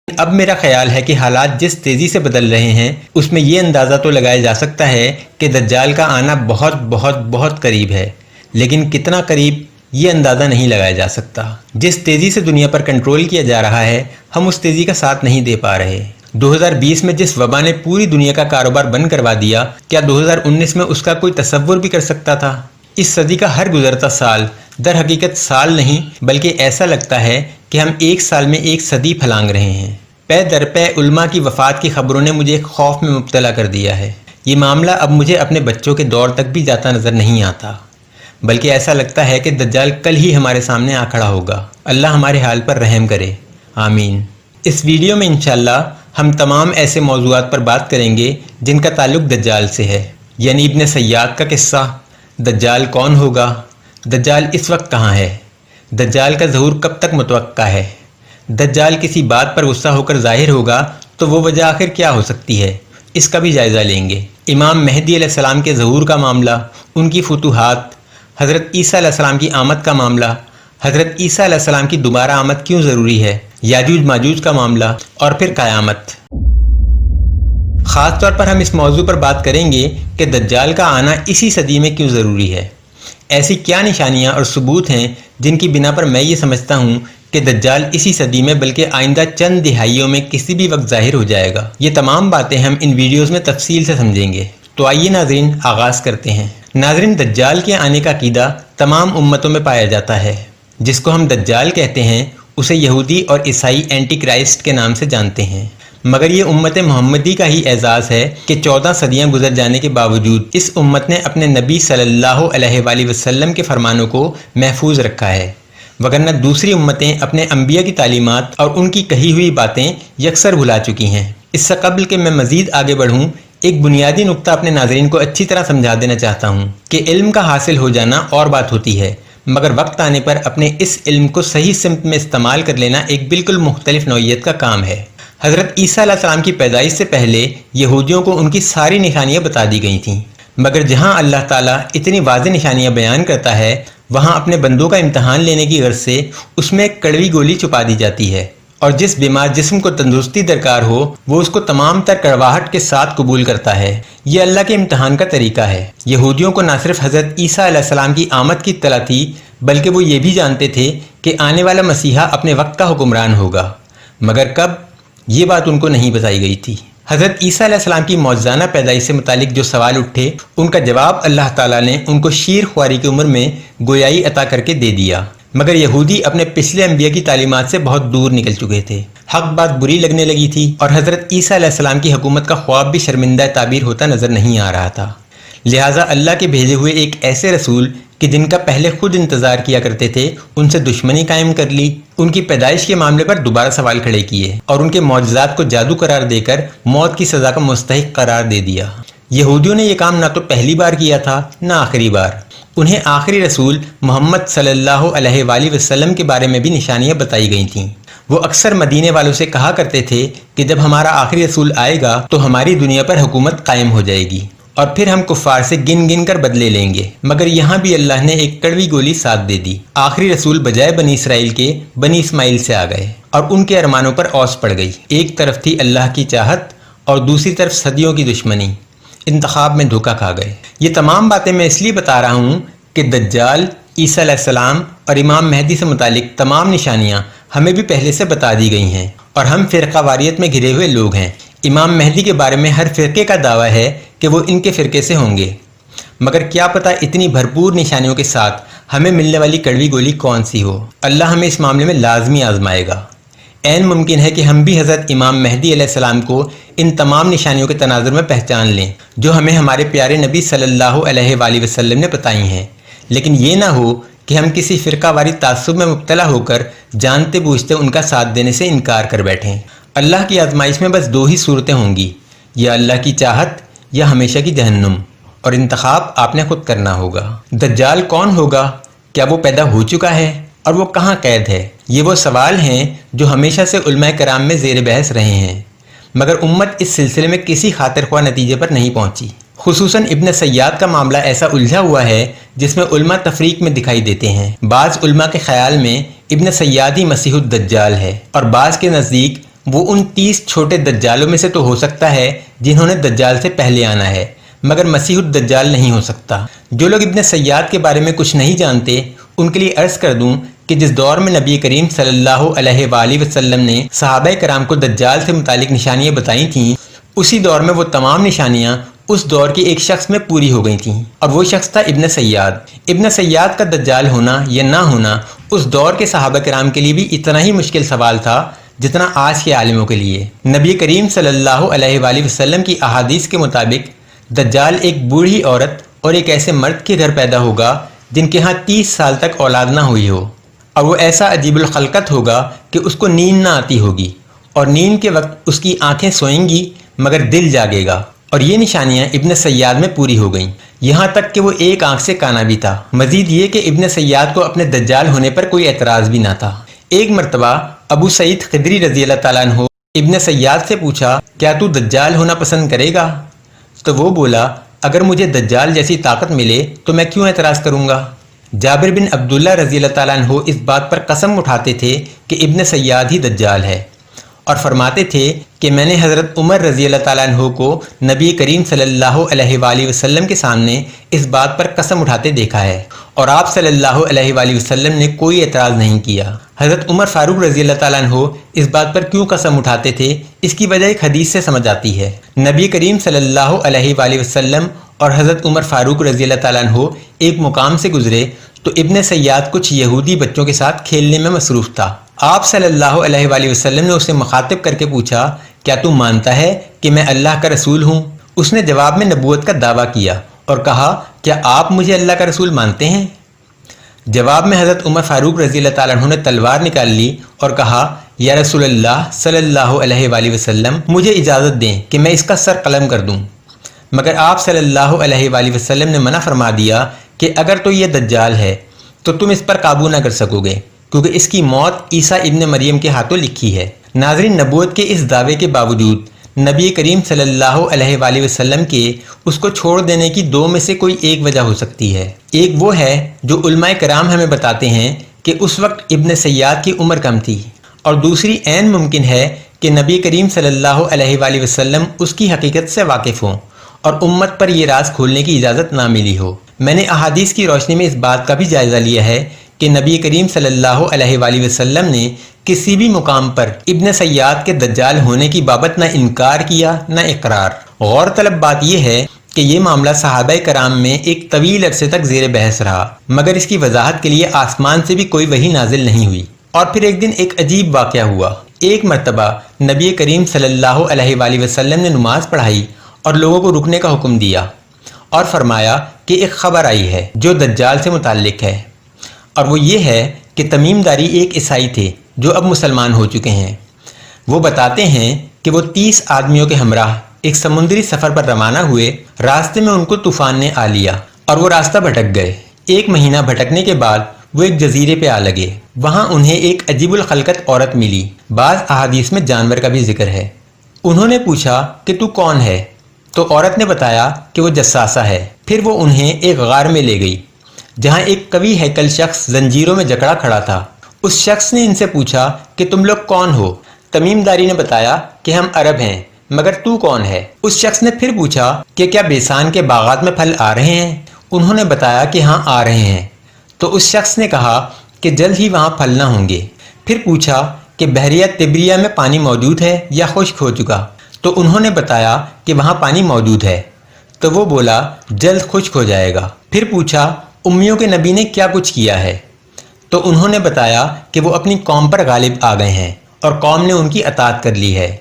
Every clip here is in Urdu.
اب میرا خیال ہے کہ حالات جس تیزی سے بدل رہے ہیں اس میں یہ اندازہ تو لگایا جا سکتا ہے کہ دجال کا آنا بہت بہت بہت قریب ہے، لیکن کتنا قریب یہ اندازہ نہیں لگایا جا سکتا۔ جس تیزی سے دنیا پر کنٹرول کیا جا رہا ہے ہم اس تیزی کا ساتھ نہیں دے پا رہے۔ 2020 میں جس وبا نے پوری دنیا کا کاروبار بند کروا دیا، کیا 2019 میں اس کا کوئی تصور بھی کر سکتا تھا؟ اس صدی کا ہر گزرتا سال در حقیقت سال نہیں بلکہ ایسا لگتا ہے کہ ہم ایک سال میں ایک صدی پھلانگ رہے ہیں۔ پے در پے علماء کی وفات کی خبروں نے مجھے ایک خوف میں مبتلا کر دیا ہے۔ یہ معاملہ اب مجھے اپنے بچوں کے دور تک بھی جاتا نظر نہیں آتا، بلکہ ایسا لگتا ہے کہ دجال کل ہی ہمارے سامنے آ کھڑا ہوگا۔ اللہ ہمارے حال پر رحم کرے، آمین۔ اس ویڈیو میں انشاءاللہ ہم تمام ایسے موضوعات پر بات کریں گے جن کا تعلق دجال سے ہے، یعنی ابن سیاد کا قصہ، دجال کون ہوگا، دجال اس وقت کہاں ہے، دجال کا ظہور کب تک متوقع ہے، دجال کسی بات پر غصہ ہو کر ظاہر ہوگا تو وہ وجہ آخر کیا ہو سکتی ہے، اس کا بھی جائزہ لیں گے۔ امام مہدی علیہ السلام کے ظہور کا معاملہ، ان کی فتوحات، حضرت عیسیٰ علیہ السلام کی آمد کا معاملہ، حضرت عیسیٰ علیہ السلام کی دوبارہ آمد کیوں ضروری ہے، یاجوج ماجوج کا معاملہ، اور پھر قیامت۔ خاص طور پر ہم اس موضوع پر بات کریں گے کہ دجال کا آنا اسی صدی میں کیوں ضروری ہے۔ ایسی کیا نشانیاں اور ثبوت ہیں جن کی بنا پر میں یہ سمجھتا ہوں کہ دجال اسی صدی میں بلکہ آئندہ چند دہائیوں میں کسی بھی وقت ظاہر ہو جائے گا۔ یہ تمام باتیں ہم ان ویڈیوز میں تفصیل سے سمجھیں گے۔ تو آئیے ناظرین آغاز کرتے ہیں۔ ناظرین، دجال کے آنے کا عقیدہ تمام امتوں میں پایا جاتا ہے۔ جس کو ہم دجال کہتے ہیں اسے یہودی اور عیسائی اینٹی کرائسٹ کے نام سے جانتے ہیں، مگر یہ امت محمدی کا ہی اعزاز ہے کہ 14 صدیاں گزر جانے کے باوجود اس امت نے اپنے نبی صلی اللہ علیہ وآلہ وسلم کے فرمانوں کو محفوظ رکھا ہے، وگرنہ دوسری امتیں اپنے انبیاء کی تعلیمات اور ان کی کہی ہوئی باتیں یکسر بھلا چکی ہیں۔ اس سے قبل کہ میں مزید آگے بڑھوں، ایک بنیادی نقطہ اپنے ناظرین کو اچھی طرح سمجھا دینا چاہتا ہوں کہ علم کا حاصل ہو جانا اور بات ہوتی ہے، مگر وقت آنے پر اپنے اس علم کو صحیح سمت میں استعمال کر لینا ایک بالکل مختلف نوعیت کا کام ہے۔ حضرت عیسیٰ علیہ السلام کی پیدائش سے پہلے یہودیوں کو ان کی ساری نشانیاں بتا دی گئی تھیں، مگر جہاں اللہ تعالیٰ اتنی واضح نشانیاں بیان کرتا ہے وہاں اپنے بندوں کا امتحان لینے کی غرض سے اس میں ایک کڑوی گولی چھپا دی جاتی ہے، اور جس بیمار جسم کو تندرستی درکار ہو وہ اس کو تمام تر کڑواہٹ کے ساتھ قبول کرتا ہے۔ یہ اللہ کے امتحان کا طریقہ ہے۔ یہودیوں کو نہ صرف حضرت عیسیٰ علیہ السلام کی آمد کی اطلاع تھی بلکہ وہ یہ بھی جانتے تھے کہ آنے والا مسیحا اپنے وقت کا حکمران ہوگا، مگر کب، یہ بات ان کو نہیں بتائی گئی تھی۔ حضرت عیسیٰ علیہ السلام کی معجزانہ پیدائش سے متعلق جو سوال اٹھے ان کا جواب اللہ تعالیٰ نے ان کو شیر خواری کی عمر میں گویائی عطا کر کے دے دیا، مگر یہودی اپنے پچھلے انبیاء کی تعلیمات سے بہت دور نکل چکے تھے۔ حق بات بری لگنے لگی تھی اور حضرت عیسیٰ علیہ السلام کی حکومت کا خواب بھی شرمندہ تعبیر ہوتا نظر نہیں آ رہا تھا۔ لہٰذا اللہ کے بھیجے ہوئے ایک ایسے رسول کہ جن کا پہلے خود انتظار کیا کرتے تھے ان سے دشمنی قائم کر لی، ان کی پیدائش کے معاملے پر دوبارہ سوال کھڑے کیے اور ان کے معجزات کو جادو قرار دے کر موت کی سزا کا مستحق قرار دے دیا۔ یہودیوں نے یہ کام نہ تو پہلی بار کیا تھا نہ آخری بار۔ انہیں آخری رسول محمد صلی اللہ علیہ وآلہ وسلم کے بارے میں بھی نشانیاں بتائی گئی تھیں۔ وہ اکثر مدینے والوں سے کہا کرتے تھے کہ جب ہمارا آخری رسول آئے گا تو ہماری دنیا پر حکومت قائم ہو جائے گی اور پھر ہم کفار سے گن گن کر بدلے لیں گے، مگر یہاں بھی اللہ نے ایک کڑوی گولی ساتھ دے دی۔ آخری رسول بجائے بنی اسرائیل کے بنی اسماعیل سے آ گئے اور ان کے ارمانوں پر اوس پڑ گئی۔ ایک طرف تھی اللہ کی چاہت اور دوسری طرف صدیوں کی دشمنی، انتخاب میں دھوکہ کھا گئے۔ یہ تمام باتیں میں اس لیے بتا رہا ہوں کہ دجال، عیسیٰ علیہ السلام اور امام مہدی سے متعلق تمام نشانیاں ہمیں بھی پہلے سے بتا دی گئی ہیں، اور ہم فرقہ واریت میں گھرے ہوئے لوگ ہیں۔ امام مہدی کے بارے میں ہر فرقے کا دعویٰ ہے کہ وہ ان کے فرقے سے ہوں گے، مگر کیا پتہ اتنی بھرپور نشانیوں کے ساتھ ہمیں ملنے والی کڑوی گولی کون سی ہو۔ اللہ ہمیں اس معاملے میں لازمی آزمائے گا۔ عین ممکن ہے کہ ہم بھی حضرت امام مہدی علیہ السلام کو ان تمام نشانیوں کے تناظر میں پہچان لیں جو ہمیں ہمارے پیارے نبی صلی اللہ علیہ وآلہ وسلم نے بتائی ہیں، لیکن یہ نہ ہو کہ ہم کسی فرقہ واری تعصب میں مبتلا ہو کر جانتے بوجھتے ان کا ساتھ دینے سے انکار کر بیٹھیں۔ اللہ کی آزمائش میں بس دو ہی صورتیں ہوں گی، یا اللہ کی چاہت یا ہمیشہ کی جہنم، اور انتخاب آپ نے خود کرنا ہوگا۔ دجال کون ہوگا؟ کیا وہ پیدا ہو چکا ہے؟ اور وہ کہاں قید ہے؟ یہ وہ سوال ہیں جو ہمیشہ سے علماء کرام میں زیر بحث رہے ہیں، مگر امت اس سلسلے میں کسی خاطر خواہ نتیجے پر نہیں پہنچی۔ خصوصاً ابن سیاد کا معاملہ ایسا الجھا ہوا ہے جس میں علماء تفریق میں دکھائی دیتے ہیں۔ بعض علماء کے خیال میں ابن سیاد ہی مسیح الدجال ہے، اور بعض کے نزدیک وہ ان 30 چھوٹے دجالوں میں سے تو ہو سکتا ہے جنہوں نے دجال سے پہلے آنا ہے، مگر مسیح الدجال نہیں ہو سکتا۔ جو لوگ ابن سیاد کے بارے میں کچھ نہیں جانتے ان کے لیے عرض کر دوں کہ جس دور میں نبی کریم صلی اللہ علیہ وآلہ وسلم نے صحابہ کرام کو دجال سے متعلق نشانیاں بتائی تھیں، اسی دور میں وہ تمام نشانیاں اس دور کے ایک شخص میں پوری ہو گئی تھیں، اور وہ شخص تھا ابن سیاد۔ ابن سیاد کا دجال ہونا یا نہ ہونا اس دور کے صحابہ کرام کے لیے بھی اتنا ہی مشکل سوال تھا جتنا آج کے عالموں کے لیے۔ نبی کریم صلی اللہ علیہ وآلہ وسلم کی احادیث کے مطابق دجال ایک بوڑھی عورت اور ایک ایسے مرد کے گھر پیدا ہوگا جن کے ہاں 30 سال تک اولاد نہ ہوئی ہو، اور وہ ایسا عجیب الخلقت ہوگا کہ اس کو نیند نہ آتی ہوگی، اور نیند کے وقت اس کی آنکھیں سوئیں گی مگر دل جاگے گا۔ اور یہ نشانیاں ابن سیاد میں پوری ہو گئیں، یہاں تک کہ وہ ایک آنکھ سے کانا بھی تھا۔ مزید یہ کہ ابن سیاد کو اپنے دجال ہونے پر کوئی اعتراض بھی نہ تھا۔ ایک مرتبہ ابو سعید خدری رضی اللہ تعالیٰ عنہ ابن سیاد سے پوچھا، کیا تو دجال ہونا پسند کرے گا؟ تو وہ بولا، اگر مجھے دجال جیسی طاقت ملے تو میں کیوں اعتراض کروں گا؟ جابر بن عبداللہ رضی اللہ تعالیٰ عنہ اس بات پر قسم اٹھاتے تھے کہ ابن سیاد ہی دجال ہے، اور فرماتے تھے کہ میں نے حضرت عمر رضی اللہ تعالیٰ عنہ کو نبی کریم صلی اللہ علیہ وآلہ وسلم کے سامنے اس بات پر قسم اٹھاتے دیکھا ہے، اور آپ صلی اللہ علیہ وآلہ وسلم نے کوئی اعتراض نہیں کیا۔ حضرت عمر فاروق رضی اللہ تعالیٰ عنہ اس بات پر کیوں قسم اٹھاتے تھے، اس کی وجہ ایک حدیث سے سمجھ آتی ہے۔ نبی کریم صلی اللہ علیہ وآلہ وسلم اور حضرت عمر فاروق رضی اللہ تعالیٰ عنہ ایک مقام سے گزرے تو ابن سیاد کچھ یہودی بچوں کے ساتھ کھیلنے میں مصروف تھا۔ آپ صلی اللہ علیہ وآلہ وسلم نے اسے مخاطب کر کے پوچھا، کیا تو مانتا ہے کہ میں اللہ کا رسول ہوں؟ اس نے جواب میں نبوت کا دعویٰ کیا اور کہا، کیا آپ مجھے اللہ کا رسول مانتے ہیں؟ جواب میں حضرت عمر فاروق رضی اللہ تعالیٰ عنہ نے تلوار نکال لی اور کہا، یا رسول اللہ صلی اللہ علیہ وآلہ وسلم، مجھے اجازت دیں کہ میں اس کا سر قلم کر دوں۔ مگر آپ صلی اللہ علیہ وآلہ وسلم نے منع فرما دیا کہ اگر تو یہ دجال ہے تو تم اس پر قابو نہ کر سکو گے، کیونکہ اس کی موت عیسیٰ ابن مریم کے ہاتھوں لکھی ہے۔ ناظرین، نبوت کے اس دعوے کے باوجود نبی کریم صلی اللہ علیہ وآلہ وسلم کے اس کو چھوڑ دینے کی دو میں سے کوئی ایک وجہ ہو سکتی ہے۔ ایک وہ ہے جو علماء کرام ہمیں بتاتے ہیں کہ اس وقت ابن سیاد کی عمر کم تھی، اور دوسری عین ممکن ہے کہ نبی کریم صلی اللہ علیہ وآلہ وسلم اس کی حقیقت سے واقف ہوں اور امت پر یہ راز کھولنے کی اجازت نہ ملی ہو۔ میں نے احادیث کی روشنی میں اس بات کا بھی جائزہ لیا ہے کہ نبی کریم صلی اللہ علیہ وآلہ وسلم نے کسی بھی مقام پر ابن سیاد کے دجال ہونے کی بابت نہ انکار کیا نہ اقرار۔ غور طلب بات یہ ہے کہ یہ معاملہ صحابہ کرام میں ایک طویل عرصے تک زیر بحث رہا، مگر اس کی وضاحت کے لیے آسمان سے بھی کوئی وحی نازل نہیں ہوئی۔ اور پھر ایک دن ایک عجیب واقعہ ہوا۔ ایک مرتبہ نبی کریم صلی اللہ علیہ وآلہ وسلم نے نماز پڑھائی اور لوگوں کو رکنے کا حکم دیا، اور فرمایا کہ ایک خبر آئی ہے جو دجال سے متعلق ہے، اور وہ یہ ہے کہ تمیم داری ایک عیسائی تھے جو اب مسلمان ہو چکے ہیں۔ وہ بتاتے ہیں کہ وہ 30 آدمیوں کے ہمراہ ایک سمندری سفر پر روانہ ہوئے۔ راستے میں ان کو طوفان نے آ لیا اور وہ راستہ بھٹک گئے۔ 1 مہینہ بھٹکنے کے بعد وہ ایک جزیرے پہ آ لگے۔ وہاں انہیں ایک عجیب الخلقت عورت ملی۔ بعض احادیث میں جانور کا بھی ذکر ہے۔ انہوں نے پوچھا کہ تو کون ہے؟ تو عورت نے بتایا کہ وہ جساسہ ہے۔ پھر وہ انہیں ایک غار میں لے گئی جہاں ایک قوی ہیکل شخص زنجیروں میں جکڑا کھڑا تھا۔ اس شخص نے ان سے پوچھا کہ تم لوگ کون ہو؟ تمیم داری نے بتایا کہ ہم عرب ہیں، مگر تو کون ہے؟ اس شخص نے پھر پوچھا کہ کیا بیسان کے باغات میں پھل آ رہے ہیں؟ انہوں نے بتایا کہ ہاں آ رہے ہیں۔ تو اس شخص نے کہا کہ جلد ہی وہاں پھل نہ ہوں گے۔ پھر پوچھا کہ بحیرہ طبریہ میں پانی موجود ہے یا خشک ہو چکا؟ تو انہوں نے بتایا کہ وہاں پانی موجود ہے۔ تو وہ بولا جلد خشک ہو جائے گا۔ پھر پوچھا امیوں کے نبی نے کیا کچھ کیا ہے؟ تو انہوں نے بتایا کہ وہ اپنی قوم پر غالب آ گئے ہیں اور قوم نے ان کی اطاعت کر لی ہے۔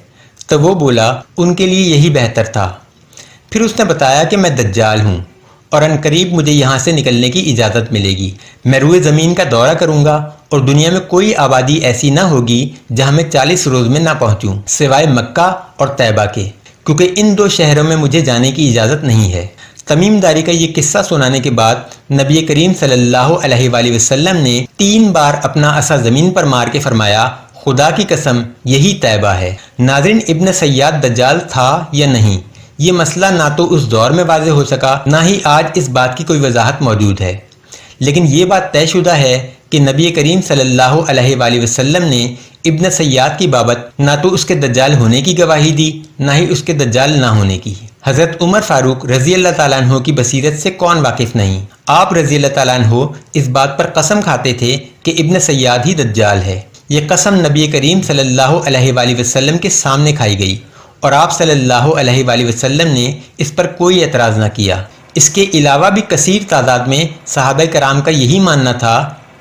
تو وہ بولا ان کے لیے یہی بہتر تھا۔ پھر اس نے بتایا کہ میں دجال ہوں اور عنقریب مجھے یہاں سے نکلنے کی اجازت ملے گی۔ میں روئے زمین کا دورہ کروں گا اور دنیا میں کوئی آبادی ایسی نہ ہوگی جہاں میں 40 روز میں نہ پہنچوں، سوائے مکہ اور طیبہ کے، کیونکہ ان 2 شہروں میں مجھے جانے کی اجازت نہیں ہے۔ تمیم داری کا یہ قصہ سنانے کے بعد نبی کریم صلی اللہ علیہ وآلہ وسلم نے 3 بار اپنا عصا زمین پر مار کے فرمایا، خدا کی قسم یہی طیبہ ہے۔ ناظرین، ابن سیاد دجال تھا یا نہیں، یہ مسئلہ نہ تو اس دور میں واضح ہو سکا، نہ ہی آج اس بات کی کوئی وضاحت موجود ہے، لیکن یہ بات طے شدہ ہے کہ نبی کریم صلی اللہ علیہ وآلہ وسلم نے ابن سیاد کی بابت نہ تو اس کے دجال ہونے کی گواہی دی نہ ہی اس کے دجال نہ ہونے کی۔ حضرت عمر فاروق رضی اللہ تعالیٰ عنہ کی بصیرت سے کون واقف نہیں؟ آپ رضی اللہ تعالیٰ عنہ اس بات پر قسم کھاتے تھے کہ ابن سیاد ہی دجال ہے۔ یہ قسم نبی کریم صلی اللہ علیہ وآلہ وسلم کے سامنے کھائی گئی اور آپ صلی اللہ علیہ وآلہ وسلم نے اس پر کوئی اعتراض نہ کیا۔ اس کے علاوہ بھی کثیر تعداد میں صحابہ کرام کا یہی ماننا تھا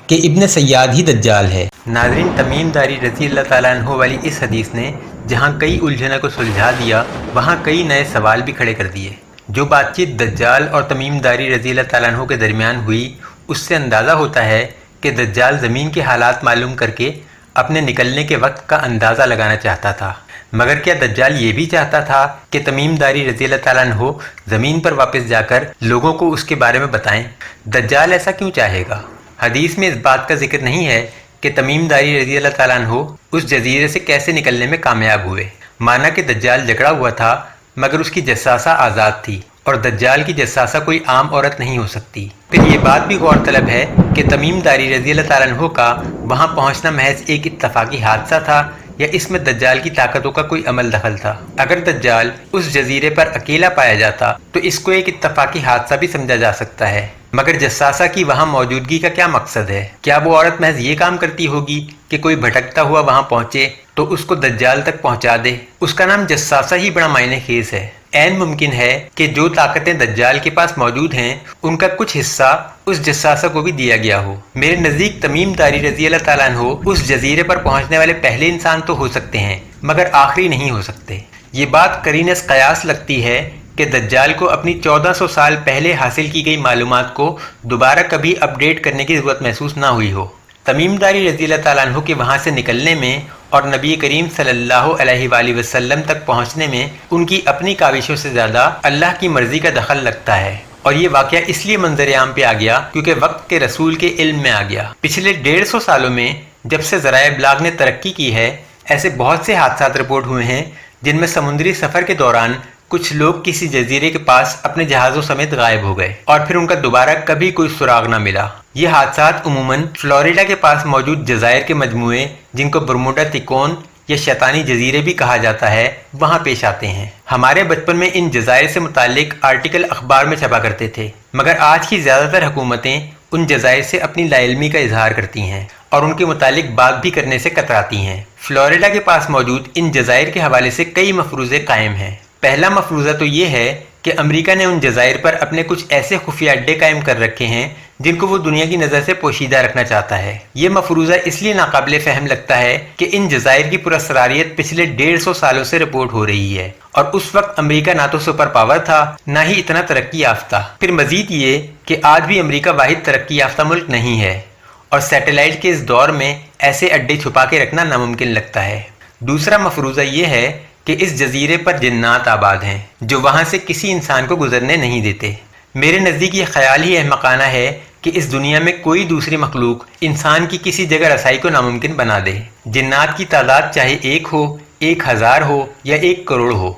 کہ ابن سیاد ہی دجال ہے۔ ناظرین، تمیم داری رضی اللہ تعالیٰ عنہ والی اس حدیث نے جہاں کئی الجھنوں کو سلجھا دیا، وہاں کئی نئے سوال بھی کھڑے کر دیے۔ جو بات چیت دجال اور تمیم داری رضی اللہ تعالیٰ عنہ کے درمیان ہوئی، اس سے اندازہ ہوتا ہے کہ دجال زمین کے حالات معلوم کر کے اپنے نکلنے کے وقت کا اندازہ لگانا چاہتا تھا۔ مگر کیا دجال یہ بھی چاہتا تھا کہ تمیم داری رضی اللہ تعالیٰ عنہ زمین پر واپس جا کر لوگوں کو اس کے بارے میں بتائیں؟ دجال ایسا کیوں چاہے گا؟ حدیث میں اس بات کا ذکر نہیں ہے کہ تمیم داری رضی اللہ تعالیٰ عنہ اس جزیرے سے کیسے نکلنے میں کامیاب ہوئے۔ مانا کہ دجال جکڑا ہوا تھا مگر اس کی جساسہ آزاد تھی، اور دجال کی جساسہ کوئی عام عورت نہیں ہو سکتی۔ پھر یہ بات بھی غور طلب ہے کہ تمیم داری رضی اللہ تعالیٰ عنہ کا وہاں پہنچنا محض ایک اتفاقی حادثہ تھا یا اس میں دجال کی طاقتوں کا کوئی عمل دخل تھا؟ اگر دجال اس جزیرے پر اکیلا پایا جاتا تو اس کو ایک اتفاقی حادثہ بھی سمجھا جا سکتا ہے، مگر جساسہ کی وہاں موجودگی کا کیا مقصد ہے؟ کیا وہ عورت محض یہ کام کرتی ہوگی کہ کوئی بھٹکتا ہوا وہاں پہنچے تو اس کو دجال تک پہنچا دے؟ اس کا نام جساسہ ہی بڑا معنی خیز ہے۔ عین ممکن ہے کہ جو طاقتیں دجال کے پاس موجود ہیں ان کا کچھ حصہ اس جساسہ کو بھی دیا گیا ہو۔ میرے نزدیک تمیم داری رضی اللہ تعالیٰ عنہ اس جزیرے پر پہنچنے والے پہلے انسان تو ہو سکتے ہیں مگر آخری نہیں ہو سکتے۔ یہ بات قرینس قیاس لگتی ہے کہ دجال کو اپنی 1400 سال پہلے حاصل کی گئی معلومات کو دوبارہ کبھی اپ ڈیٹ کرنے کی ضرورت محسوس نہ ہوئی ہو۔ تمیم داری رضی اللہ تعالیٰ عنہ کے وہاں سے نکلنے میں اور نبی کریم صلی اللہ علیہ وآلہ وسلم تک پہنچنے میں ان کی اپنی کاوشوں سے زیادہ اللہ کی مرضی کا دخل لگتا ہے، اور یہ واقعہ اس لیے منظر عام پہ آ گیا کیونکہ وقت کے رسول کے علم میں آ گیا۔ پچھلے 150 سالوں میں جب سے ذرائع ابلاغ نے ترقی کی ہے، ایسے بہت سے حادثات رپورٹ ہوئے ہیں جن میں سمندری سفر کے دوران کچھ لوگ کسی جزیرے کے پاس اپنے جہازوں سمیت غائب ہو گئے اور پھر ان کا دوبارہ کبھی کوئی سراغ نہ ملا۔ یہ حادثات عموماً فلوریڈا کے پاس موجود جزائر کے مجموعے، جن کو برموڈا تکون یا شیطانی جزیرے بھی کہا جاتا ہے، وہاں پیش آتے ہیں۔ ہمارے بچپن میں ان جزائر سے متعلق آرٹیکل اخبار میں چھپا کرتے تھے، مگر آج کی زیادہ تر حکومتیں ان جزائر سے اپنی لا علمی کا اظہار کرتی ہیں اور ان کے متعلق بات بھی کرنے سے کتراتی ہیں۔ فلوریڈا کے پاس موجود ان جزائر کے حوالے سے کئی مفروضے قائم ہیں۔ پہلا مفروضہ تو یہ ہے کہ امریکہ نے ان جزائر پر اپنے کچھ ایسے خفیہ اڈے قائم کر رکھے ہیں جن کو وہ دنیا کی نظر سے پوشیدہ رکھنا چاہتا ہے۔ یہ مفروضہ اس لیے ناقابل فہم لگتا ہے کہ ان جزائر کی پراسراریت پچھلے 150 سالوں سے رپورٹ ہو رہی ہے، اور اس وقت امریکہ نہ تو سپر پاور تھا نہ ہی اتنا ترقی یافتہ۔ پھر مزید یہ کہ آج بھی امریکہ واحد ترقی یافتہ ملک نہیں ہے، اور سیٹلائٹ کے اس دور میں ایسے اڈے چھپا کے رکھنا ناممکن لگتا ہے۔ دوسرا مفروضہ یہ ہے کہ اس جزیرے پر جنات آباد ہیں جو وہاں سے کسی انسان کو گزرنے نہیں دیتے۔ میرے نزدیک یہ خیال ہی احمقانہ ہے کہ اس دنیا میں کوئی دوسری مخلوق انسان کی کسی جگہ رسائی کو ناممکن بنا دے۔ جنات کی تعداد چاہے 1 ہو، 1000 ہو یا 1 کروڑ ہو،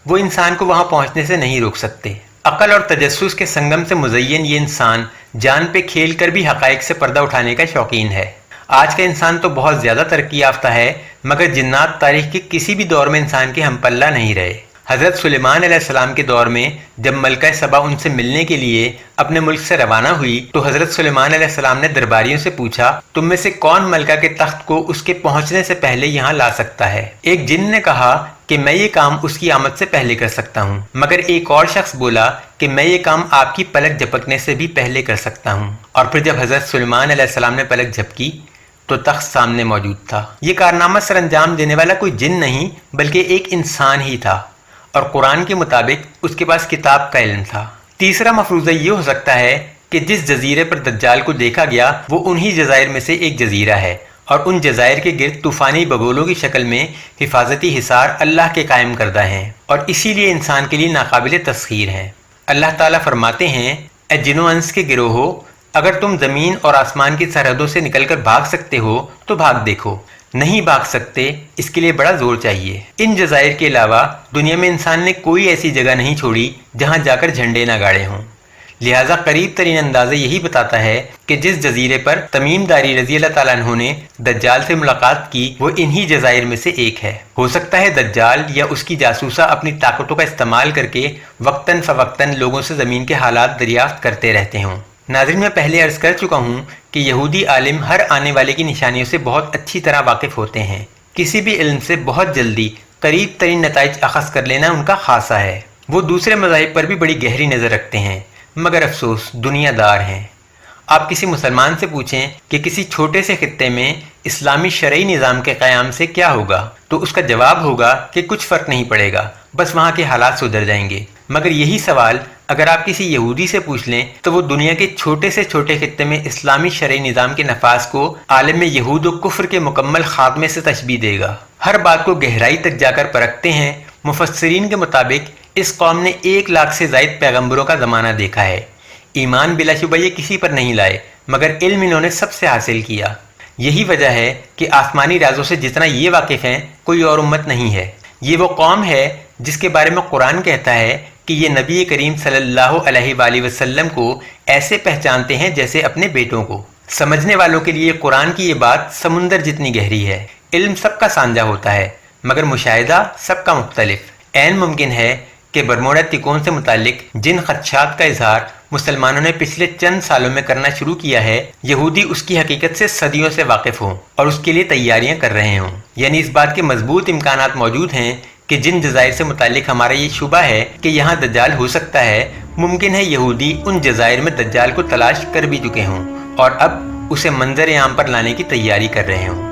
وہ انسان کو وہاں پہنچنے سے نہیں روک سکتے۔ عقل اور تجسس کے سنگم سے مزین یہ انسان جان پہ کھیل کر بھی حقائق سے پردہ اٹھانے کا شوقین ہے۔ آج کا انسان تو بہت زیادہ ترقی یافتہ ہے، مگر جنات تاریخ کے کسی بھی دور میں انسان کے ہم پلہ نہیں رہے۔ حضرت سلیمان علیہ السلام کے دور میں جب ملکہ سبا ان سے ملنے کے لیے اپنے ملک سے روانہ ہوئی تو حضرت سلیمان علیہ السلام نے درباریوں سے پوچھا، تم میں سے کون ملکہ کے تخت کو اس کے پہنچنے سے پہلے یہاں لا سکتا ہے؟ ایک جن نے کہا کہ میں یہ کام اس کی آمد سے پہلے کر سکتا ہوں، مگر ایک اور شخص بولا کہ میں یہ کام آپ کی پلک جھپکنے سے بھی پہلے کر سکتا ہوں۔ اور پھر جب حضرت سلیمان علیہ السلام نے پلک جھپکی تو تخت سامنے موجود تھا۔ یہ کارنامہ سر انجام دینے والا کوئی جن نہیں بلکہ ایک انسان ہی تھا، اور قرآن کے مطابق اس کے پاس کتاب کا علم تھا۔ تیسرا مفروضہ یہ ہو سکتا ہے کہ جس جزیرے پر دجال کو دیکھا گیا وہ انہی جزائر میں سے ایک جزیرہ ہے، اور ان جزائر کے گرد طوفانی بگولوں کی شکل میں حفاظتی حصار اللہ کے قائم کردہ ہیں، اور اسی لیے انسان کے لیے ناقابل تسخیر ہیں۔ اللہ تعالیٰ فرماتے ہیں، اے جن و انس کے گروہو، اگر تم زمین اور آسمان کی سرحدوں سے نکل کر بھاگ سکتے ہو تو بھاگ دیکھو، نہیں بھاگ سکتے اس کے لیے بڑا زور چاہیے۔ ان جزائر کے علاوہ دنیا میں انسان نے کوئی ایسی جگہ نہیں چھوڑی جہاں جا کر جھنڈے نہ گاڑے ہوں، لہٰذا قریب ترین اندازہ یہی بتاتا ہے کہ جس جزیرے پر تمیم داری رضی اللہ تعالیٰ عنہ نے دجال سے ملاقات کی وہ انہی جزائر میں سے ایک ہے۔ ہو سکتا ہے دجال یا اس کی جاسوسہ اپنی طاقتوں کا استعمال کر کے وقتاً فوقتاً لوگوں سے زمین کے حالات دریافت کرتے رہتے ہوں۔ ناظرین، میں پہلے عرض کر چکا ہوں کہ یہودی عالم ہر آنے والے کی نشانیوں سے بہت اچھی طرح واقف ہوتے ہیں۔ کسی بھی علم سے بہت جلدی قریب ترین نتائج اخذ کر لینا ان کا خاصہ ہے۔ وہ دوسرے مذاہب پر بھی بڑی گہری نظر رکھتے ہیں، مگر افسوس دنیا دار ہیں۔ آپ کسی مسلمان سے پوچھیں کہ کسی چھوٹے سے خطے میں اسلامی شرعی نظام کے قیام سے کیا ہوگا تو اس کا جواب ہوگا کہ کچھ فرق نہیں پڑے گا، بس وہاں کے حالات سدھر جائیں گے۔ مگر یہی سوال اگر آپ کسی یہودی سے پوچھ لیں تو وہ دنیا کے چھوٹے سے چھوٹے خطے میں اسلامی شرعی نظام کے نفاذ کو عالم یہود و کفر کے مکمل خاتمے سے تشبیہ دے گا۔ ہر بات کو گہرائی تک جا کر پرکھتے ہیں۔ مفسرین کے مطابق اس قوم نے 1,00,000 سے زائد پیغمبروں کا زمانہ دیکھا ہے۔ ایمان بلا شبہ یہ کسی پر نہیں لائے، مگر علم انہوں نے سب سے حاصل کیا۔ یہی وجہ ہے کہ آسمانی رازوں سے جتنا یہ واقف ہیں کوئی اور امت نہیں ہے۔ یہ وہ قوم ہے جس کے بارے میں قرآن کہتا ہے کہ یہ نبی کریم صلی اللہ علیہ وآلہ وسلم کو ایسے پہچانتے ہیں جیسے اپنے بیٹوں کو۔ سمجھنے والوں کے لیے قرآن کی یہ بات سمندر جتنی گہری ہے۔ علم سب کا سانجہ ہوتا ہے، مگر مشاہدہ سب کا مختلف۔ عین ممکن ہے کہ برمودا تکون سے متعلق جن خدشات کا اظہار مسلمانوں نے پچھلے چند سالوں میں کرنا شروع کیا ہے، یہودی اس کی حقیقت سے صدیوں سے واقف ہوں اور اس کے لیے تیاریاں کر رہے ہوں۔ یعنی اس بات کے مضبوط امکانات موجود ہیں کہ جن جزائر سے متعلق ہمارا یہ شبہ ہے کہ یہاں دجال ہو سکتا ہے، ممکن ہے یہودی ان جزائر میں دجال کو تلاش کر بھی چکے ہوں اور اب اسے منظر عام پر لانے کی تیاری کر رہے ہوں۔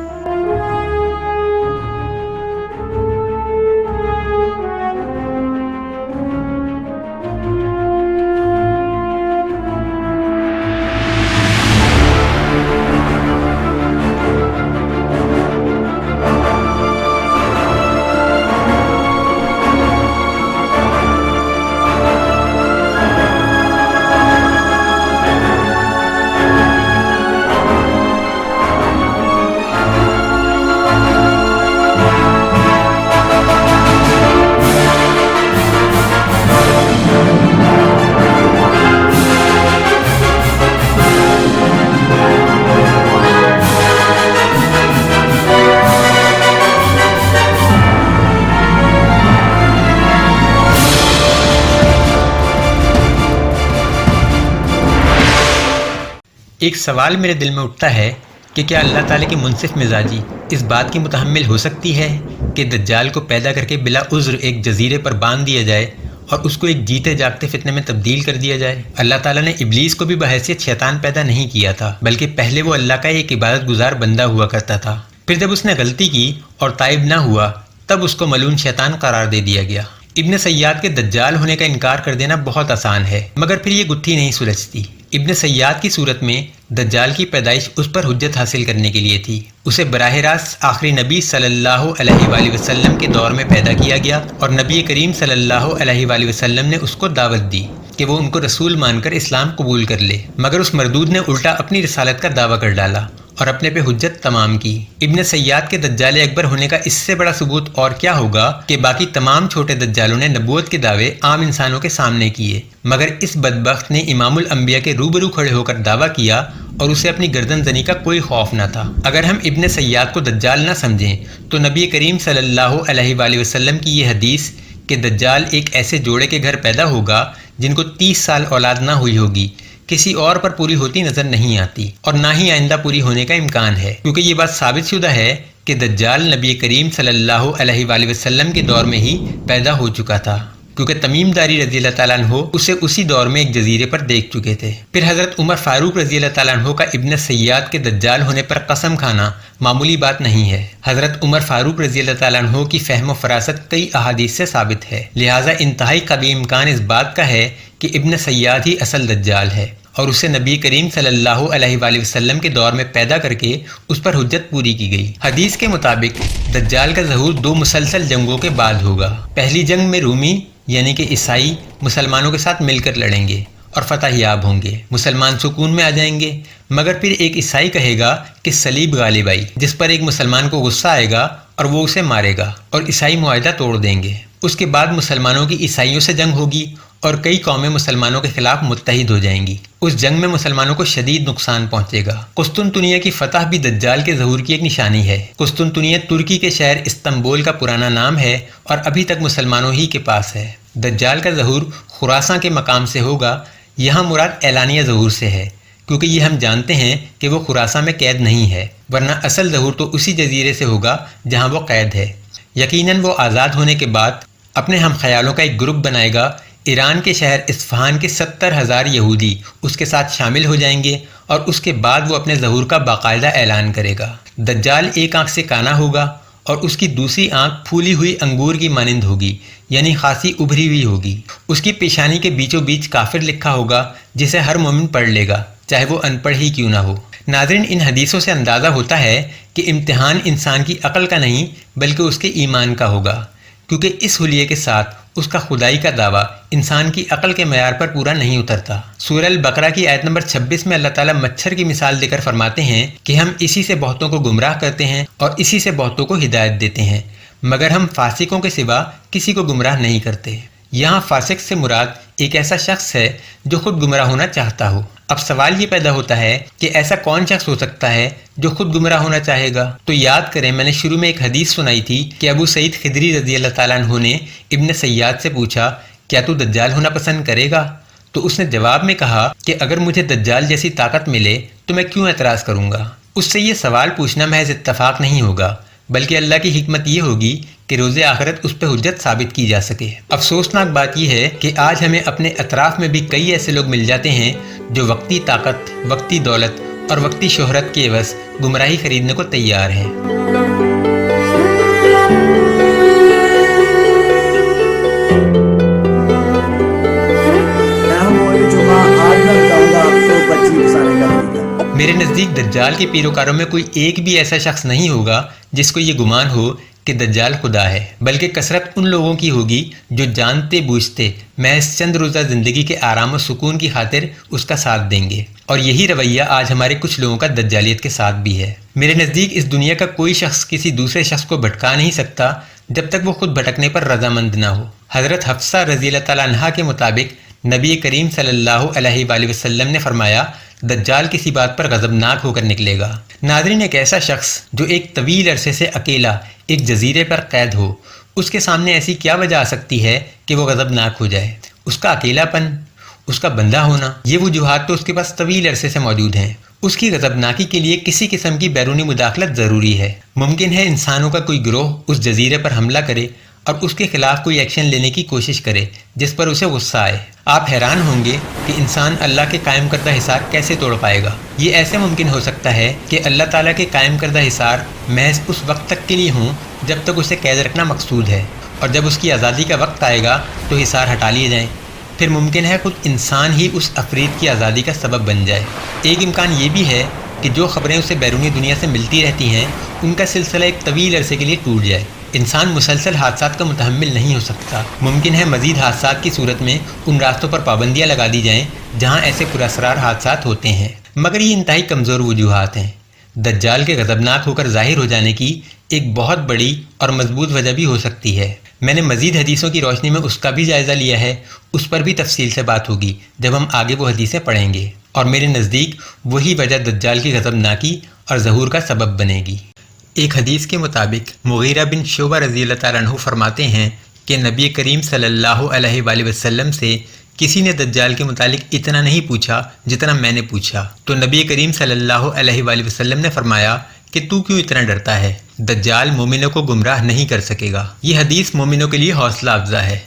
ایک سوال میرے دل میں اٹھتا ہے کہ کیا اللہ تعالیٰ کی منصف مزاجی اس بات کی متحمل ہو سکتی ہے کہ دجال کو پیدا کر کے بلا عذر ایک جزیرے پر باندھ دیا جائے اور اس کو ایک جیتے جاگتے فتنے میں تبدیل کر دیا جائے؟ اللہ تعالیٰ نے ابلیس کو بھی بحیثیت شیطان پیدا نہیں کیا تھا، بلکہ پہلے وہ اللہ کا ایک عبادت گزار بندہ ہوا کرتا تھا۔ پھر جب اس نے غلطی کی اور تائب نہ ہوا تب اس کو ملعون شیطان قرار دے دیا گیا۔ ابن سیاد کے دجال ہونے کا انکار کر دینا بہت آسان ہے، مگر پھر یہ گتھی نہیں سلجھتی۔ ابن سیاد کی صورت میں دجال کی پیدائش اس پر حجت حاصل کرنے کے لیے تھی۔ اسے براہ راست آخری نبی صلی اللہ علیہ وآلہ وسلم کے دور میں پیدا کیا گیا اور نبی کریم صلی اللہ علیہ وآلہ وسلم نے اس کو دعوت دی کہ وہ ان کو رسول مان کر اسلام قبول کر لے، مگر اس مردود نے الٹا اپنی رسالت کا دعویٰ کر ڈالا اور اپنے پہ حجت تمام کی۔ ابن سیاد کے دجال اکبر ہونے کا اس سے بڑا ثبوت اور کیا ہوگا کہ باقی تمام چھوٹے دجالوں نے نبوت کے دعوے عام انسانوں کے سامنے کیے، مگر اس بدبخت نے امام الانبیاء کے روبرو کھڑے ہو کر دعویٰ کیا اور اسے اپنی گردن زنی کا کوئی خوف نہ تھا۔ اگر ہم ابن سیاد کو دجال نہ سمجھیں تو نبی کریم صلی اللہ علیہ وآلہ وسلم کی یہ حدیث کہ دجال ایک ایسے جوڑے کے گھر پیدا ہوگا جن کو 30 سال اولاد نہ ہوئی ہوگی، کسی اور پر پوری ہوتی نظر نہیں آتی اور نہ ہی آئندہ پوری ہونے کا امکان ہے، کیونکہ یہ بات ثابت شدہ ہے کہ دجال نبی کریم صلی اللہ علیہ وآلہ وسلم کے دور میں ہی پیدا ہو چکا تھا، کیونکہ تمیم داری رضی اللہ تعالیٰ عنہ اسے اسی دور میں ایک جزیرے پر دیکھ چکے تھے۔ پھر حضرت عمر فاروق رضی اللہ تعالیٰ عنہ کا ابن سیاد کے دجال ہونے پر قسم کھانا معمولی بات نہیں ہے۔ حضرت عمر فاروق رضی اللہ تعالیٰ عنہ کی فہم و فراست کئی احادیث سے ثابت ہے، لہٰذا انتہائی قوی امکان اس بات کا ہے کہ ابن سیاد ہی اصل دجال ہے اور اسے نبی کریم صلی اللہ علیہ وآلہ وسلم کے دور میں پیدا کر کے اس پر حجت پوری کی گئی۔ حدیث کے مطابق دجال کا ظہور 2 مسلسل جنگوں کے بعد ہوگا۔ پہلی جنگ میں رومی یعنی کہ عیسائی مسلمانوں کے ساتھ مل کر لڑیں گے اور فتح یاب ہوں گے، مسلمان سکون میں آ جائیں گے، مگر پھر ایک عیسائی کہے گا کہ صلیب غالب آئی، جس پر ایک مسلمان کو غصہ آئے گا اور وہ اسے مارے گا اور عیسائی معاہدہ توڑ دیں گے۔ اس کے بعد مسلمانوں کی عیسائیوں سے جنگ ہوگی اور کئی قومیں مسلمانوں کے خلاف متحد ہو جائیں گی۔ اس جنگ میں مسلمانوں کو شدید نقصان پہنچے گا۔ قسطنطنیہ کی فتح بھی دجال کے ظہور کی ایک نشانی ہے۔ قسطنطنیہ ترکی کے شہر استنبول کا پرانا نام ہے اور ابھی تک مسلمانوں ہی کے پاس ہے۔ دجال کا ظہور خراساں کے مقام سے ہوگا۔ یہاں مراد اعلانیہ ظہور سے ہے، کیونکہ یہ ہم جانتے ہیں کہ وہ خراساں میں قید نہیں ہے، ورنہ اصل ظہور تو اسی جزیرے سے ہوگا جہاں وہ قید ہے۔ یقیناً وہ آزاد ہونے کے بعد اپنے ہم خیالوں کا ایک گروپ بنائے گا۔ ایران کے شہر اصفہان کے 70,000 یہودی اس کے ساتھ شامل ہو جائیں گے اور اس کے بعد وہ اپنے ظہور کا باقاعدہ اعلان کرے گا۔ دجال ایک آنکھ سے کانا ہوگا اور اس کی دوسری آنکھ پھولی ہوئی انگور کی مانند ہوگی، یعنی خاصی ابھری ہوئی ہوگی۔ اس کی پیشانی کے بیچوں بیچ کافر لکھا ہوگا جسے ہر مومن پڑھ لے گا، چاہے وہ ان پڑھ ہی کیوں نہ ہو۔ ناظرین، ان حدیثوں سے اندازہ ہوتا ہے کہ امتحان انسان کی عقل کا نہیں بلکہ اس کے ایمان کا ہوگا، کیونکہ اس حلیے کے ساتھ اس کا خدائی کا دعویٰ انسان کی عقل کے معیار پر پورا نہیں اترتا۔ سورہ البقرہ کی آیت نمبر 26 میں اللہ تعالیٰ مچھر کی مثال دے کر فرماتے ہیں کہ ہم اسی سے بہتوں کو گمراہ کرتے ہیں اور اسی سے بہتوں کو ہدایت دیتے ہیں، مگر ہم فاسقوں کے سوا کسی کو گمراہ نہیں کرتے۔ یہاں فاسق سے مراد ایک ایسا شخص ہے جو خود گمراہ ہونا چاہتا ہو۔ اب سوال یہ پیدا ہوتا ہے کہ ایسا کون شخص ہو سکتا ہے جو خود گمراہ ہونا چاہے گا؟ تو یاد کریں، میں نے شروع میں ایک حدیث سنائی تھی کہ ابو سعید خدری رضی اللہ تعالیٰ عنہ نے ابن سیاد سے پوچھا، کیا تو دجال ہونا پسند کرے گا؟ تو اس نے جواب میں کہا کہ اگر مجھے دجال جیسی طاقت ملے تو میں کیوں اعتراض کروں گا؟ اس سے یہ سوال پوچھنا محض اتفاق نہیں ہوگا، بلکہ اللہ کی حکمت یہ ہوگی کہ روز آخرت اس پہ حجت ثابت کی جا سکے۔ افسوسناک بات یہ ہے کہ آج ہمیں اپنے اطراف میں بھی کئی ایسے لوگ مل جاتے ہیں جو وقتی طاقت، وقتی دولت اور وقتی شہرت کے عوض گمراہی خریدنے کو تیار ہیں۔ میرے نزدیک دجال کے پیروکاروں میں کوئی ایک بھی ایسا شخص نہیں ہوگا جس کو یہ گمان ہو کہ دجال خدا ہے، بلکہ کثرت ان لوگوں کی ہوگی جو جانتے بوجھتے محض چند روزہ زندگی کے آرام و سکون کی خاطر اس کا ساتھ دیں گے، اور یہی رویہ آج ہمارے کچھ لوگوں کا دجالیت کے ساتھ بھی ہے۔ میرے نزدیک اس دنیا کا کوئی شخص کسی دوسرے شخص کو بھٹکا نہیں سکتا جب تک وہ خود بھٹکنے پر رضامند نہ ہو۔ حضرت حفصہ رضی اللہ تعالیٰ عنہا کے مطابق نبی کریم صلی اللہ علیہ وآلہ وسلم نے فرمایا، دجال کسی بات پر غضبناک ہو کر نکلے گا۔ ناظرین، ایک ایسا شخص جو ایک طویل عرصے سے اکیلا ایک جزیرے پر قید ہو، اس کے سامنے ایسی کیا وجہ آ سکتی ہے کہ وہ غضبناک ہو جائے؟ اس کا اکیلا پن، اس کا بندہ ہونا، یہ وجوہات تو اس کے پاس طویل عرصے سے موجود ہیں۔ اس کی غضبناکی کے لیے کسی قسم کی بیرونی مداخلت ضروری ہے۔ ممکن ہے انسانوں کا کوئی گروہ اس جزیرے پر حملہ کرے اور اس کے خلاف کوئی ایکشن لینے کی کوشش کرے جس پر اسے غصہ آئے۔ آپ حیران ہوں گے کہ انسان اللہ کے قائم کردہ حصار کیسے توڑ پائے گا۔ یہ ایسے ممکن ہو سکتا ہے کہ اللہ تعالیٰ کے قائم کردہ حصار محض اس وقت تک کے لیے ہوں جب تک اسے قید رکھنا مقصود ہے، اور جب اس کی آزادی کا وقت آئے گا تو حصار ہٹا لیے جائیں۔ پھر ممکن ہے خود انسان ہی اس افرید کی آزادی کا سبب بن جائے۔ ایک امکان یہ بھی ہے کہ جو خبریں اسے بیرونی دنیا سے ملتی رہتی ہیں ان کا سلسلہ ایک طویل عرصے کے لیے ٹوٹ جائے۔ انسان مسلسل حادثات کا متحمل نہیں ہو سکتا۔ ممکن ہے مزید حادثات کی صورت میں ان راستوں پر پابندیاں لگا دی جائیں جہاں ایسے پراسرار حادثات ہوتے ہیں، مگر یہ انتہائی کمزور وجوہات ہیں۔ دجال کے غضبناک ہو کر ظاہر ہو جانے کی ایک بہت بڑی اور مضبوط وجہ بھی ہو سکتی ہے۔ میں نے مزید حدیثوں کی روشنی میں اس کا بھی جائزہ لیا ہے، اس پر بھی تفصیل سے بات ہوگی جب ہم آگے وہ حدیثیں پڑھیں گے، اور میرے نزدیک وہی وجہ دجال کی غضبناکی اور ظہور کا سبب بنے گی۔ ایک حدیث کے مطابق مغیرہ بن شعبہ رضی اللہ تعالیٰ عنہ فرماتے ہیں کہ نبی کریم صلی اللہ علیہ وآلہ وسلم سے کسی نے دجال کے متعلق اتنا نہیں پوچھا جتنا میں نے پوچھا، تو نبی کریم صلی اللہ علیہ وآلہ وسلم نے فرمایا کہ تو کیوں اتنا ڈرتا ہے؟ دجال مومنوں کو گمراہ نہیں کر سکے گا۔ یہ حدیث مومنوں کے لیے حوصلہ افزا ہے۔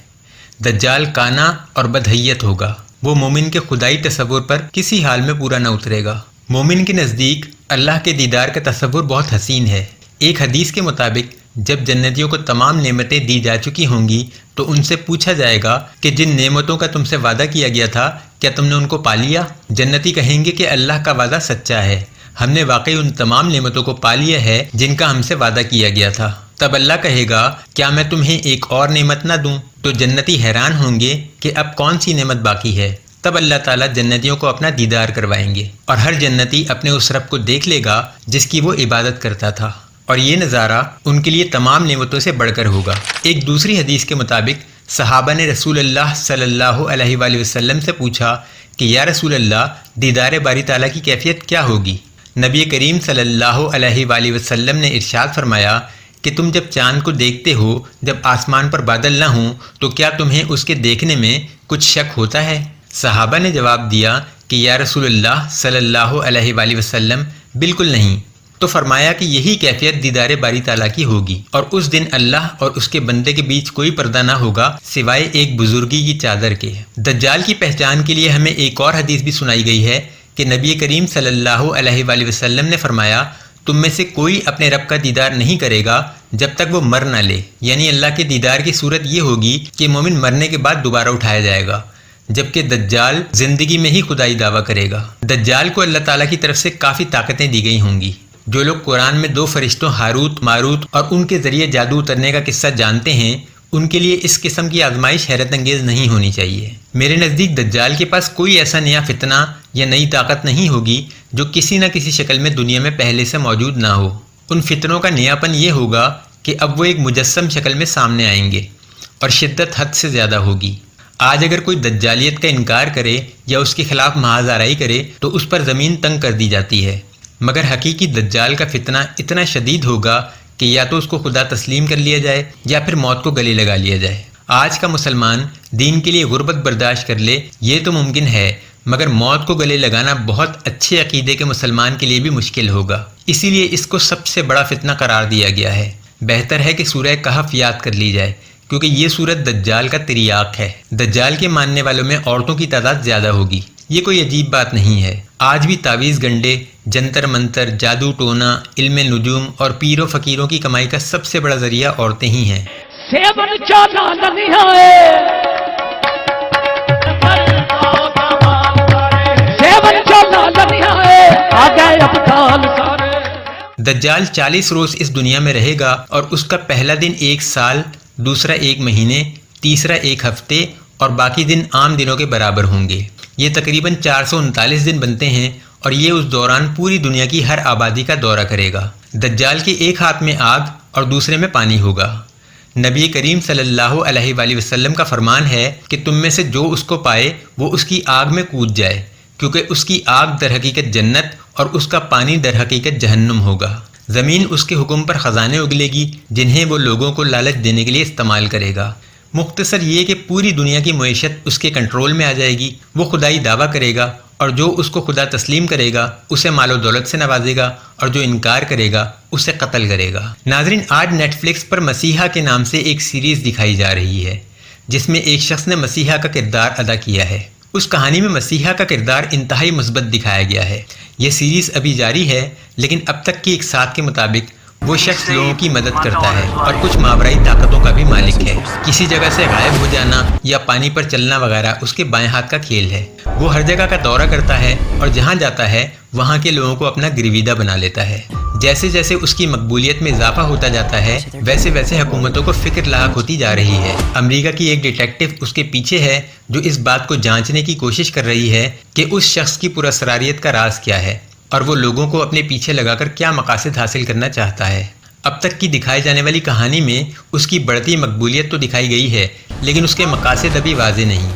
دجال کانا اور بدحیت ہوگا، وہ مومن کے خدائی تصور پر کسی حال میں پورا نہ اترے گا۔ مومن کے نزدیک اللہ کے دیدار کا تصور بہت حسین ہے۔ ایک حدیث کے مطابق جب جنتیوں کو تمام نعمتیں دی جا چکی ہوں گی تو ان سے پوچھا جائے گا کہ جن نعمتوں کا تم سے وعدہ کیا گیا تھا کیا تم نے ان کو پا لیا؟ جنتی کہیں گے کہ اللہ کا وعدہ سچا ہے، ہم نے واقعی ان تمام نعمتوں کو پا لیا ہے جن کا ہم سے وعدہ کیا گیا تھا۔ تب اللہ کہے گا، کیا میں تمہیں ایک اور نعمت نہ دوں؟ تو جنتی حیران ہوں گے کہ اب کون سی نعمت باقی ہے۔ تب اللہ تعالیٰ جنتیوں کو اپنا دیدار کروائیں گے اور ہر جنتی اپنے اس رب کو دیکھ لے گا جس کی وہ عبادت کرتا تھا، اور یہ نظارہ ان کے لیے تمام نعمتوں سے بڑھ کر ہوگا۔ ایک دوسری حدیث کے مطابق صحابہ نے رسول اللہ صلی اللہ علیہ وآلہ وسلم سے پوچھا کہ یا رسول اللہ دیدار باری تعالیٰ کی کیفیت کیا ہوگی؟ نبی کریم صلی اللہ علیہ وآلہ وسلم نے ارشاد فرمایا کہ تم جب چاند کو دیکھتے ہو جب آسمان پر بادل نہ ہوں تو کیا تمہیں اس کے دیکھنے میں کچھ شک ہوتا ہے؟ صحابہ نے جواب دیا کہ یا رسول اللہ صلی اللہ علیہ وآلہ وسلم بالکل نہیں۔ تو فرمایا کہ یہی کیفیت دیدار باری تعالیٰ کی ہوگی، اور اس دن اللہ اور اس کے بندے کے بیچ کوئی پردہ نہ ہوگا سوائے ایک بزرگی کی چادر کے۔ دجال کی پہچان کے لیے ہمیں ایک اور حدیث بھی سنائی گئی ہے کہ نبی کریم صلی اللہ علیہ وآلہ وسلم نے فرمایا تم میں سے کوئی اپنے رب کا دیدار نہیں کرے گا جب تک وہ مر نہ لے، یعنی اللہ کے دیدار کی صورت یہ ہوگی کہ مومن مرنے کے بعد دوبارہ اٹھایا جائے گا، جبکہ دجال زندگی میں ہی خدائی دعویٰ کرے گا۔ دجال کو اللہ تعالیٰ کی طرف سے کافی طاقتیں دی گئی ہوں گی۔ جو لوگ قرآن میں 2 فرشتوں ہاروت ماروت اور ان کے ذریعے جادو اترنے کا قصہ جانتے ہیں، ان کے لیے اس قسم کی آزمائش حیرت انگیز نہیں ہونی چاہیے۔ میرے نزدیک دجال کے پاس کوئی ایسا نیا فتنہ یا نئی طاقت نہیں ہوگی جو کسی نہ کسی شکل میں دنیا میں پہلے سے موجود نہ ہو۔ ان فتنوں کا نیاپن یہ ہوگا کہ اب وہ ایک مجسم شکل میں سامنے آئیں گے اور شدت حد سے زیادہ ہوگی۔ آج اگر کوئی دجالیت کا انکار کرے یا اس کے خلاف محاذ آرائی کرے تو اس پر زمین تنگ کر دی جاتی ہے، مگر حقیقی دجال کا فتنہ اتنا شدید ہوگا کہ یا تو اس کو خدا تسلیم کر لیا جائے یا پھر موت کو گلے لگا لیا جائے۔ آج کا مسلمان دین کے لیے غربت برداشت کر لے یہ تو ممکن ہے، مگر موت کو گلے لگانا بہت اچھے عقیدے کے مسلمان کے لیے بھی مشکل ہوگا۔ اسی لیے اس کو سب سے بڑا فتنہ قرار دیا گیا ہے۔ بہتر ہے کہ سورہ کہف یاد کر لی جائے، کیونکہ یہ سورت دجال کا تریاق ہے۔ دجال کے ماننے والوں میں عورتوں کی تعداد زیادہ ہوگی، یہ کوئی عجیب بات نہیں ہے۔ آج بھی تعویذ گنڈے، جنتر منتر، جادو ٹونا، علم نجوم اور پیر و فقیروں کی کمائی کا سب سے بڑا ذریعہ عورتیں ہی ہیں۔ دجال 40 روز اس دنیا میں رہے گا، اور اس کا پہلا دن 1 سال، دوسرا 1 مہینے، تیسرا 1 ہفتے اور باقی دن عام دنوں کے برابر ہوں گے۔ یہ تقریباً 439 دن بنتے ہیں، اور یہ اس دوران پوری دنیا کی ہر آبادی کا دورہ کرے گا۔ دجال کے ایک ہاتھ میں آگ اور دوسرے میں پانی ہوگا۔ نبی کریم صلی اللہ علیہ وآلہ وسلم کا فرمان ہے کہ تم میں سے جو اس کو پائے وہ اس کی آگ میں کود جائے، کیونکہ اس کی آگ در حقیقت جنت اور اس کا پانی در حقیقت جہنم ہوگا۔ زمین اس کے حکم پر خزانے اگلے گی جنہیں وہ لوگوں کو لالچ دینے کے لیے استعمال کرے گا۔ مختصر یہ کہ پوری دنیا کی معیشت اس کے کنٹرول میں آ جائے گی۔ وہ خدائی دعویٰ کرے گا، اور جو اس کو خدا تسلیم کرے گا اسے مال و دولت سے نوازے گا، اور جو انکار کرے گا اسے قتل کرے گا۔ ناظرین، آج نیٹ فلکس پر مسیحا کے نام سے ایک سیریز دکھائی جا رہی ہے جس میں ایک شخص نے مسیحا کا کردار ادا کیا ہے۔ اس کہانی میں مسیحا کا کردار انتہائی مثبت دکھایا گیا ہے۔ یہ سیریز ابھی جاری ہے، لیکن اب تک کی ایک ساتھ کے مطابق وہ شخص لوگوں کی مدد کرتا ہے اور کچھ ماورائی طاقتوں کا بھی مالک ہے۔ کسی جگہ سے غائب ہو جانا یا پانی پر چلنا وغیرہ اس کے بائیں ہاتھ کا کھیل ہے۔ وہ ہر جگہ کا دورہ کرتا ہے اور جہاں جاتا ہے وہاں کے لوگوں کو اپنا گرویدہ بنا لیتا ہے۔ جیسے جیسے اس کی مقبولیت میں اضافہ ہوتا جاتا ہے ویسے ویسے حکومتوں کو فکر لاحق ہوتی جا رہی ہے۔ امریکہ کی ایک ڈیٹیکٹو اس کے پیچھے ہے جو اس بات کو جانچنے کی کوشش کر رہی ہے کہ اس شخص کی پراسراریت کا راز کیا ہے اور وہ لوگوں کو اپنے پیچھے لگا کر کیا مقاصد حاصل کرنا چاہتا ہے۔ اب تک کی دکھائی جانے والی کہانی میں اس کی بڑھتی مقبولیت تو دکھائی گئی ہے، لیکن اس کے مقاصد ابھی واضح نہیں۔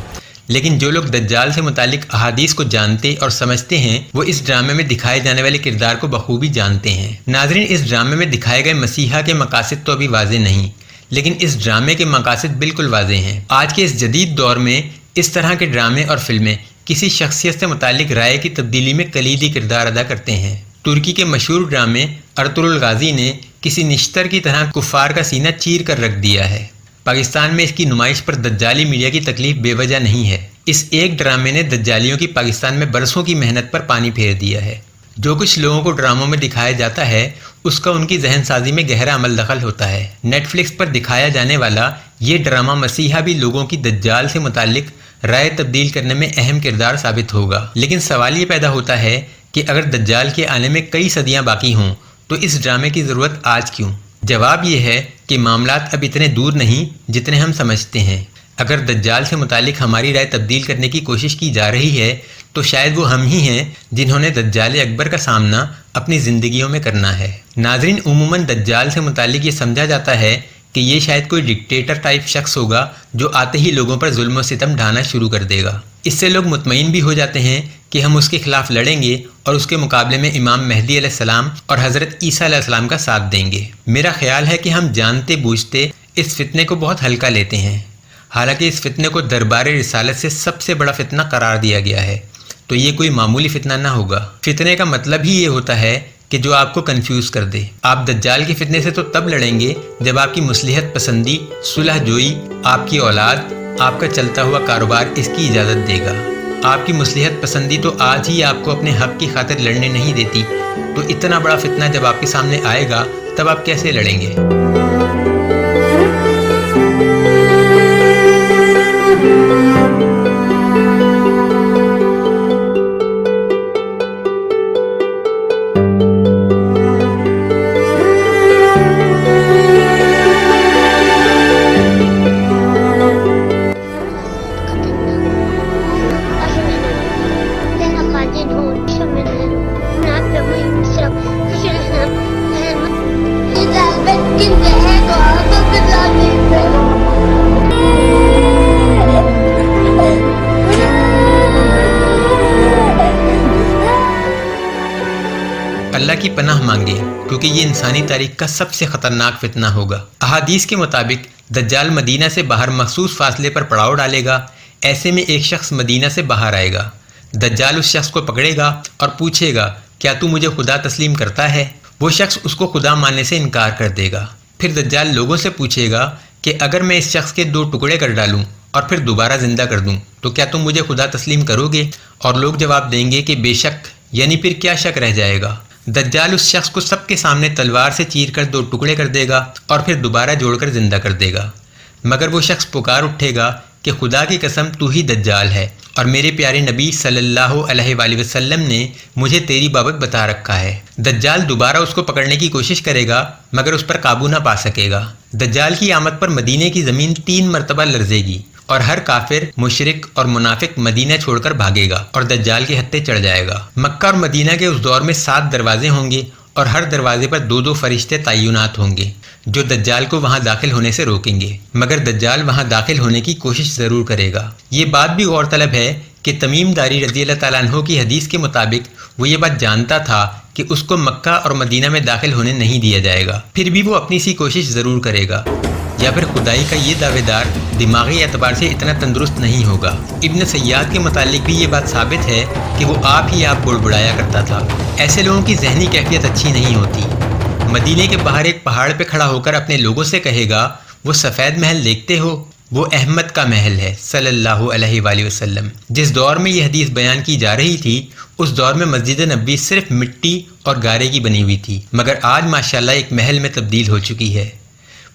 لیکن جو لوگ دجال سے متعلق احادیث کو جانتے اور سمجھتے ہیں وہ اس ڈرامے میں دکھائے جانے والے کردار کو بخوبی جانتے ہیں۔ ناظرین، اس ڈرامے میں دکھائے گئے مسیحا کے مقاصد تو ابھی واضح نہیں، لیکن اس ڈرامے کے مقاصد بالکل واضح ہیں۔ آج کے اس جدید دور میں اس طرح کے ڈرامے اور فلمیں کسی شخصیت سے متعلق رائے کی تبدیلی میں کلیدی کردار ادا کرتے ہیں۔ ترکی کے مشہور ڈرامے ارطغرل الغازی نے کسی نشتر کی طرح کفار کا سینہ چیر کر رکھ دیا ہے۔ پاکستان میں اس کی نمائش پر دجالی میڈیا کی تکلیف بے وجہ نہیں ہے۔ اس ایک ڈرامے نے دجالیوں کی پاکستان میں برسوں کی محنت پر پانی پھیر دیا ہے۔ جو کچھ لوگوں کو ڈراموں میں دکھایا جاتا ہے اس کا ان کی ذہن سازی میں گہرا عمل دخل ہوتا ہے۔ نیٹ فلکس پر دکھایا جانے والا یہ ڈرامہ مسیحا بھی لوگوں کی دجال سے متعلق رائے تبدیل کرنے میں اہم کردار ثابت ہوگا۔ لیکن سوال یہ پیدا ہوتا ہے کہ اگر دجال کے آنے میں کئی صدیاں باقی ہوں تو اس ڈرامے کی ضرورت آج کیوں؟ جواب یہ ہے کہ معاملات اب اتنے دور نہیں جتنے ہم سمجھتے ہیں۔ اگر دجال سے متعلق ہماری رائے تبدیل کرنے کی کوشش کی جا رہی ہے تو شاید وہ ہم ہی ہیں جنہوں نے دجال اکبر کا سامنا اپنی زندگیوں میں کرنا ہے۔ ناظرین، عموماً دجال سے متعلق یہ سمجھا جاتا ہے کہ یہ شاید کوئی ڈکٹیٹر ٹائپ شخص ہوگا جو آتے ہی لوگوں پر ظلم و ستم ڈھانا شروع کر دے گا۔ اس سے لوگ مطمئن بھی ہو جاتے ہیں کہ ہم اس کے خلاف لڑیں گے اور اس کے مقابلے میں امام مہدی علیہ السلام اور حضرت عیسیٰ علیہ السلام کا ساتھ دیں گے۔ میرا خیال ہے کہ ہم جانتے بوجھتے اس فتنے کو بہت ہلکا لیتے ہیں، حالانکہ اس فتنے کو دربار رسالت سے سب سے بڑا فتنہ قرار دیا گیا ہے، تو یہ کوئی معمولی فتنہ نہ ہوگا۔ فتنے کا مطلب ہی یہ ہوتا ہے کہ جو آپ کو کنفیوز کر دے۔ آپ دجال کے فتنے سے تو تب لڑیں گے جب آپ کی مصلحت پسندی، صلح جوئی، آپ کی اولاد، آپ کا چلتا ہوا کاروبار اس کی اجازت دے گا۔ آپ کی مصلحت پسندی تو آج ہی آپ کو اپنے حق کی خاطر لڑنے نہیں دیتی، تو اتنا بڑا فتنہ جب آپ کے سامنے آئے گا تب آپ کیسے لڑیں گے؟ اللہ کی پناہ مانگے، کیونکہ یہ انسانی تاریخ کا سب سے خطرناک فتنہ ہوگا۔ احادیث کے مطابق دجال مدینہ سے باہر مخصوص فاصلے پر پڑاؤ ڈالے گا۔ ایسے میں ایک شخص مدینہ سے باہر آئے گا۔ دجال اس شخص کو پکڑے گا اور پوچھے گا، کیا تو مجھے خدا تسلیم کرتا ہے؟ وہ شخص اس کو خدا ماننے سے انکار کر دے گا۔ پھر دجال لوگوں سے پوچھے گا کہ اگر میں اس شخص کے 2 ٹکڑے کر ڈالوں اور پھر دوبارہ زندہ کر دوں تو کیا تم مجھے خدا تسلیم کرو گے؟ اور لوگ جواب دیں گے کہ بے شک، یعنی پھر کیا شک رہ جائے گا؟ دجال اس شخص کو سب کے سامنے تلوار سے چیر کر 2 ٹکڑے کر دے گا اور پھر دوبارہ جوڑ کر زندہ کر دے گا، مگر وہ شخص پکار اٹھے گا کہ خدا کی قسم تو ہی دجال ہے، اور میرے پیارے نبی صلی اللہ علیہ وآلہ وسلم نے مجھے تیری بابت بتا رکھا ہے۔ دجال دوبارہ اس کو پکڑنے کی کوشش کرے گا مگر اس پر قابو نہ پا سکے گا۔ دجال کی آمد پر مدینے کی زمین 3 مرتبہ لرزے گی اور ہر کافر، مشرک اور منافق مدینہ چھوڑ کر بھاگے گا اور دجال کے ہتھے چڑھ جائے گا۔ مکہ اور مدینہ کے اس دور میں 7 دروازے ہوں گے اور ہر دروازے پر 2 فرشتے تعینات ہوں گے جو دجال کو وہاں داخل ہونے سے روکیں گے، مگر دجال وہاں داخل ہونے کی کوشش ضرور کرے گا۔ یہ بات بھی غور طلب ہے کہ تمیم داری رضی اللہ تعالیٰ عنہ کی حدیث کے مطابق وہ یہ بات جانتا تھا کہ اس کو مکہ اور مدینہ میں داخل ہونے نہیں دیا جائے گا، پھر بھی وہ اپنی سی کوشش ضرور کرے گا، یا پھر خدائی کا یہ دعوے دار دماغی اعتبار سے اتنا تندرست نہیں ہوگا۔ ابن سیاد کے متعلق بھی یہ بات ثابت ہے کہ وہ آپ ہی آپ بڑبڑایا کرتا تھا۔ ایسے لوگوں کی ذہنی کیفیت اچھی نہیں ہوتی۔ مدینے کے باہر ایک پہاڑ پہ کھڑا ہو کر اپنے لوگوں سے کہے گا، وہ سفید محل دیکھتے ہو؟ وہ احمد کا محل ہے صلی اللہ علیہ وآلہ وسلم۔ جس دور میں یہ حدیث بیان کی جا رہی تھی اس دور میں مسجد نبوی صرف مٹی اور گارے کی بنی ہوئی تھی، مگر آج ماشاءاللہ ایک محل میں تبدیل ہو چکی ہے۔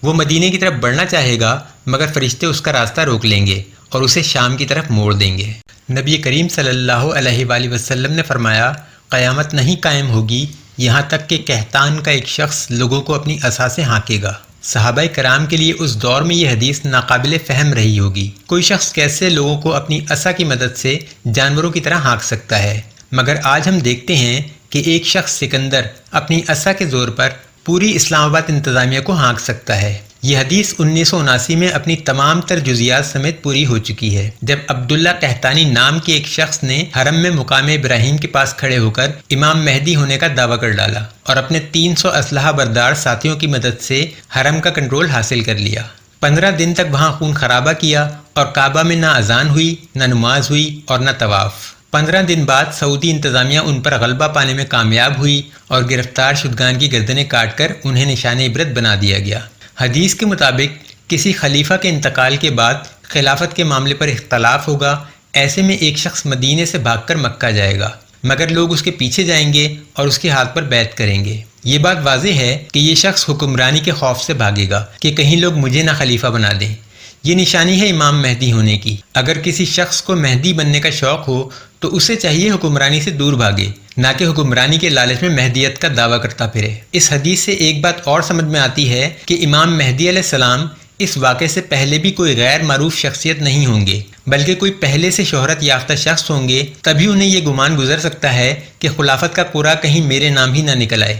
وہ مدینے کی طرف بڑھنا چاہے گا مگر فرشتے اس کا راستہ روک لیں گے اور اسے شام کی طرف موڑ دیں گے۔ نبی کریم صلی اللہ علیہ وآلہ وسلم نے فرمایا، قیامت نہیں قائم ہوگی یہاں تک کہ کہتان کا ایک شخص لوگوں کو اپنی عصا سے ہانکے گا۔ صحابہ کرام کے لیے اس دور میں یہ حدیث ناقابل فہم رہی ہوگی۔ کوئی شخص کیسے لوگوں کو اپنی عصا کی مدد سے جانوروں کی طرح ہانک سکتا ہے؟ مگر آج ہم دیکھتے ہیں کہ ایک شخص سکندر اپنی عصا کے زور پر پوری اسلام آباد انتظامیہ کو ہانک سکتا ہے۔ یہ حدیث 1979 میں اپنی تمام تر جزیات سمیت پوری ہو چکی ہے، جب عبداللہ قحطانی نام کے ایک شخص نے حرم میں مقام ابراہیم کے پاس کھڑے ہو کر امام مہدی ہونے کا دعویٰ کر ڈالا اور اپنے 300 اسلحہ بردار ساتھیوں کی مدد سے حرم کا کنٹرول حاصل کر لیا۔ 15 دن تک وہاں خون خرابہ کیا اور کعبہ میں نہ اذان ہوئی، نہ نماز ہوئی اور نہ طواف۔ 15 دن بعد سعودی انتظامیہ ان پر غلبہ پانے میں کامیاب ہوئی اور گرفتار شدگان کی گردنیں کاٹ کر انہیں نشان عبرت بنا دیا گیا۔ حدیث کے مطابق کسی خلیفہ کے انتقال کے بعد خلافت کے معاملے پر اختلاف ہوگا، ایسے میں ایک شخص مدینے سے بھاگ کر مکہ جائے گا، مگر لوگ اس کے پیچھے جائیں گے اور اس کے ہاتھ پر بیعت کریں گے۔ یہ بات واضح ہے کہ یہ شخص حکمرانی کے خوف سے بھاگے گا کہ کہیں لوگ مجھے نہ خلیفہ بنا دیں۔ یہ نشانی ہے امام مہدی ہونے کی۔ اگر کسی شخص کو مہدی بننے کا شوق ہو تو اسے چاہیے حکمرانی سے دور بھاگے، نہ کہ حکمرانی کے لالچ میں مہدیت کا دعویٰ کرتا پھرے۔ اس حدیث سے ایک بات اور سمجھ میں آتی ہے کہ امام مہدی علیہ السلام اس واقعے سے پہلے بھی کوئی غیر معروف شخصیت نہیں ہوں گے، بلکہ کوئی پہلے سے شہرت یافتہ شخص ہوں گے، تبھی انہیں یہ گمان گزر سکتا ہے کہ خلافت کا قرعہ کہیں میرے نام ہی نہ نکل آئے۔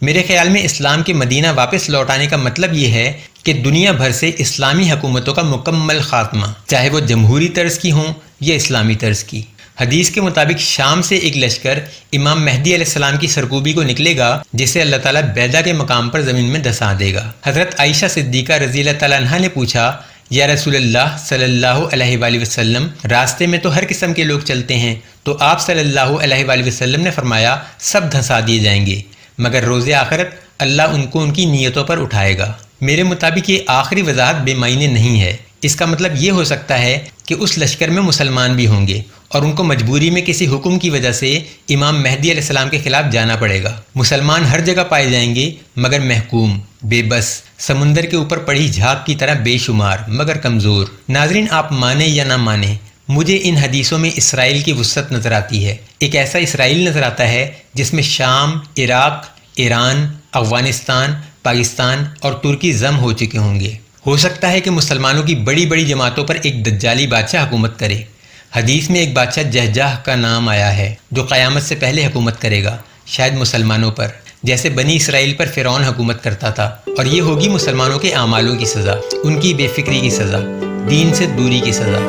میرے خیال میں اسلام کے مدینہ واپس لوٹ آنے کا مطلب یہ ہے کہ دنیا بھر سے اسلامی حکومتوں کا مکمل خاتمہ، چاہے وہ جمہوری طرز کی ہوں یا اسلامی طرز کی۔ حدیث کے مطابق شام سے ایک لشکر امام مہدی علیہ السلام کی سرکوبی کو نکلے گا، جسے اللہ تعالیٰ بیدا کے مقام پر زمین میں دھسا دے گا۔ حضرت عائشہ صدیقہ رضی اللہ تعالیٰ عنہا نے پوچھا، یا رسول اللہ صلی اللہ علیہ وآلہ وسلم، راستے میں تو ہر قسم کے لوگ چلتے ہیں، تو آپ صلی اللہ علیہ وآلہ وسلم نے فرمایا سب دھسا دیے جائیں گے، مگر روز آخرت اللہ ان کو ان کی نیتوں پر اٹھائے گا۔ میرے مطابق یہ آخری وضاحت بے معنی نہیں ہے۔ اس کا مطلب یہ ہو سکتا ہے کہ اس لشکر میں مسلمان بھی ہوں گے اور ان کو مجبوری میں کسی حکم کی وجہ سے امام مہدی علیہ السلام کے خلاف جانا پڑے گا۔ مسلمان ہر جگہ پائے جائیں گے مگر محکوم، بے بس، سمندر کے اوپر پڑی جھاگ کی طرح بے شمار مگر کمزور۔ ناظرین، آپ مانیں یا نہ مانیں، مجھے ان حدیثوں میں اسرائیل کی وسعت نظر آتی ہے۔ ایک ایسا اسرائیل نظر آتا ہے جس میں شام، عراق، ایران، افغانستان، پاکستان اور ترکی ضم ہو چکے ہوں گے۔ ہو سکتا ہے کہ مسلمانوں کی بڑی بڑی جماعتوں پر ایک دجالی بادشاہ حکومت کرے۔ حدیث میں ایک بادشاہ جہجہ کا نام آیا ہے جو قیامت سے پہلے حکومت کرے گا، شاید مسلمانوں پر، جیسے بنی اسرائیل پر فرعون حکومت کرتا تھا، اور یہ ہوگی مسلمانوں کے اعمالوں کی سزا، ان کی بے فکری کی سزا، دین سے دوری کی سزا۔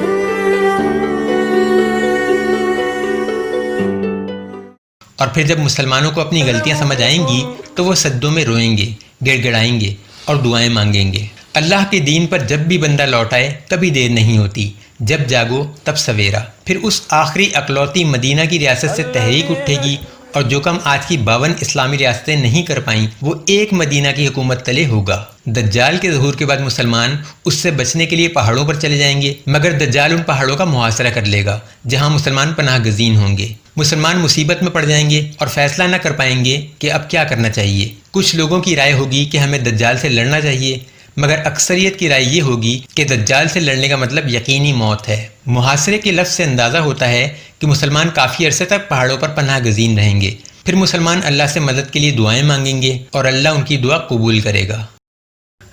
اور پھر جب مسلمانوں کو اپنی غلطیاں سمجھ آئیں گی تو وہ سجدوں میں روئیں گے، گڑ گڑائیں گے اور دعائیں مانگیں گے۔ اللہ کے دین پر جب بھی بندہ لوٹ آئے کبھی دیر نہیں ہوتی، جب جاگو تب سویرا۔ پھر اس آخری اکلوتی مدینہ کی ریاست سے تحریک اٹھے گی، اور جو کم آج کی 52 اسلامی ریاستیں نہیں کر پائیں وہ ایک مدینہ کی حکومت تلے ہوگا۔ دجال کے ظہور کے بعد مسلمان اس سے بچنے کے لیے پہاڑوں پر چلے جائیں گے، مگر دجال ان پہاڑوں کا محاصرہ کر لے گا جہاں مسلمان پناہ گزین ہوں گے۔ مسلمان مصیبت میں پڑ جائیں گے اور فیصلہ نہ کر پائیں گے کہ اب کیا کرنا چاہیے۔ کچھ لوگوں کی رائے ہوگی کہ ہمیں دجال سے لڑنا چاہیے، مگر اکثریت کی رائے یہ ہوگی کہ دجال سے لڑنے کا مطلب یقینی موت ہے۔ محاصرے کے لفظ سے اندازہ ہوتا ہے کہ مسلمان کافی عرصے تک پہاڑوں پر پناہ گزین رہیں گے، پھر مسلمان اللہ سے مدد کے لیے دعائیں مانگیں گے اور اللہ ان کی دعا قبول کرے گا۔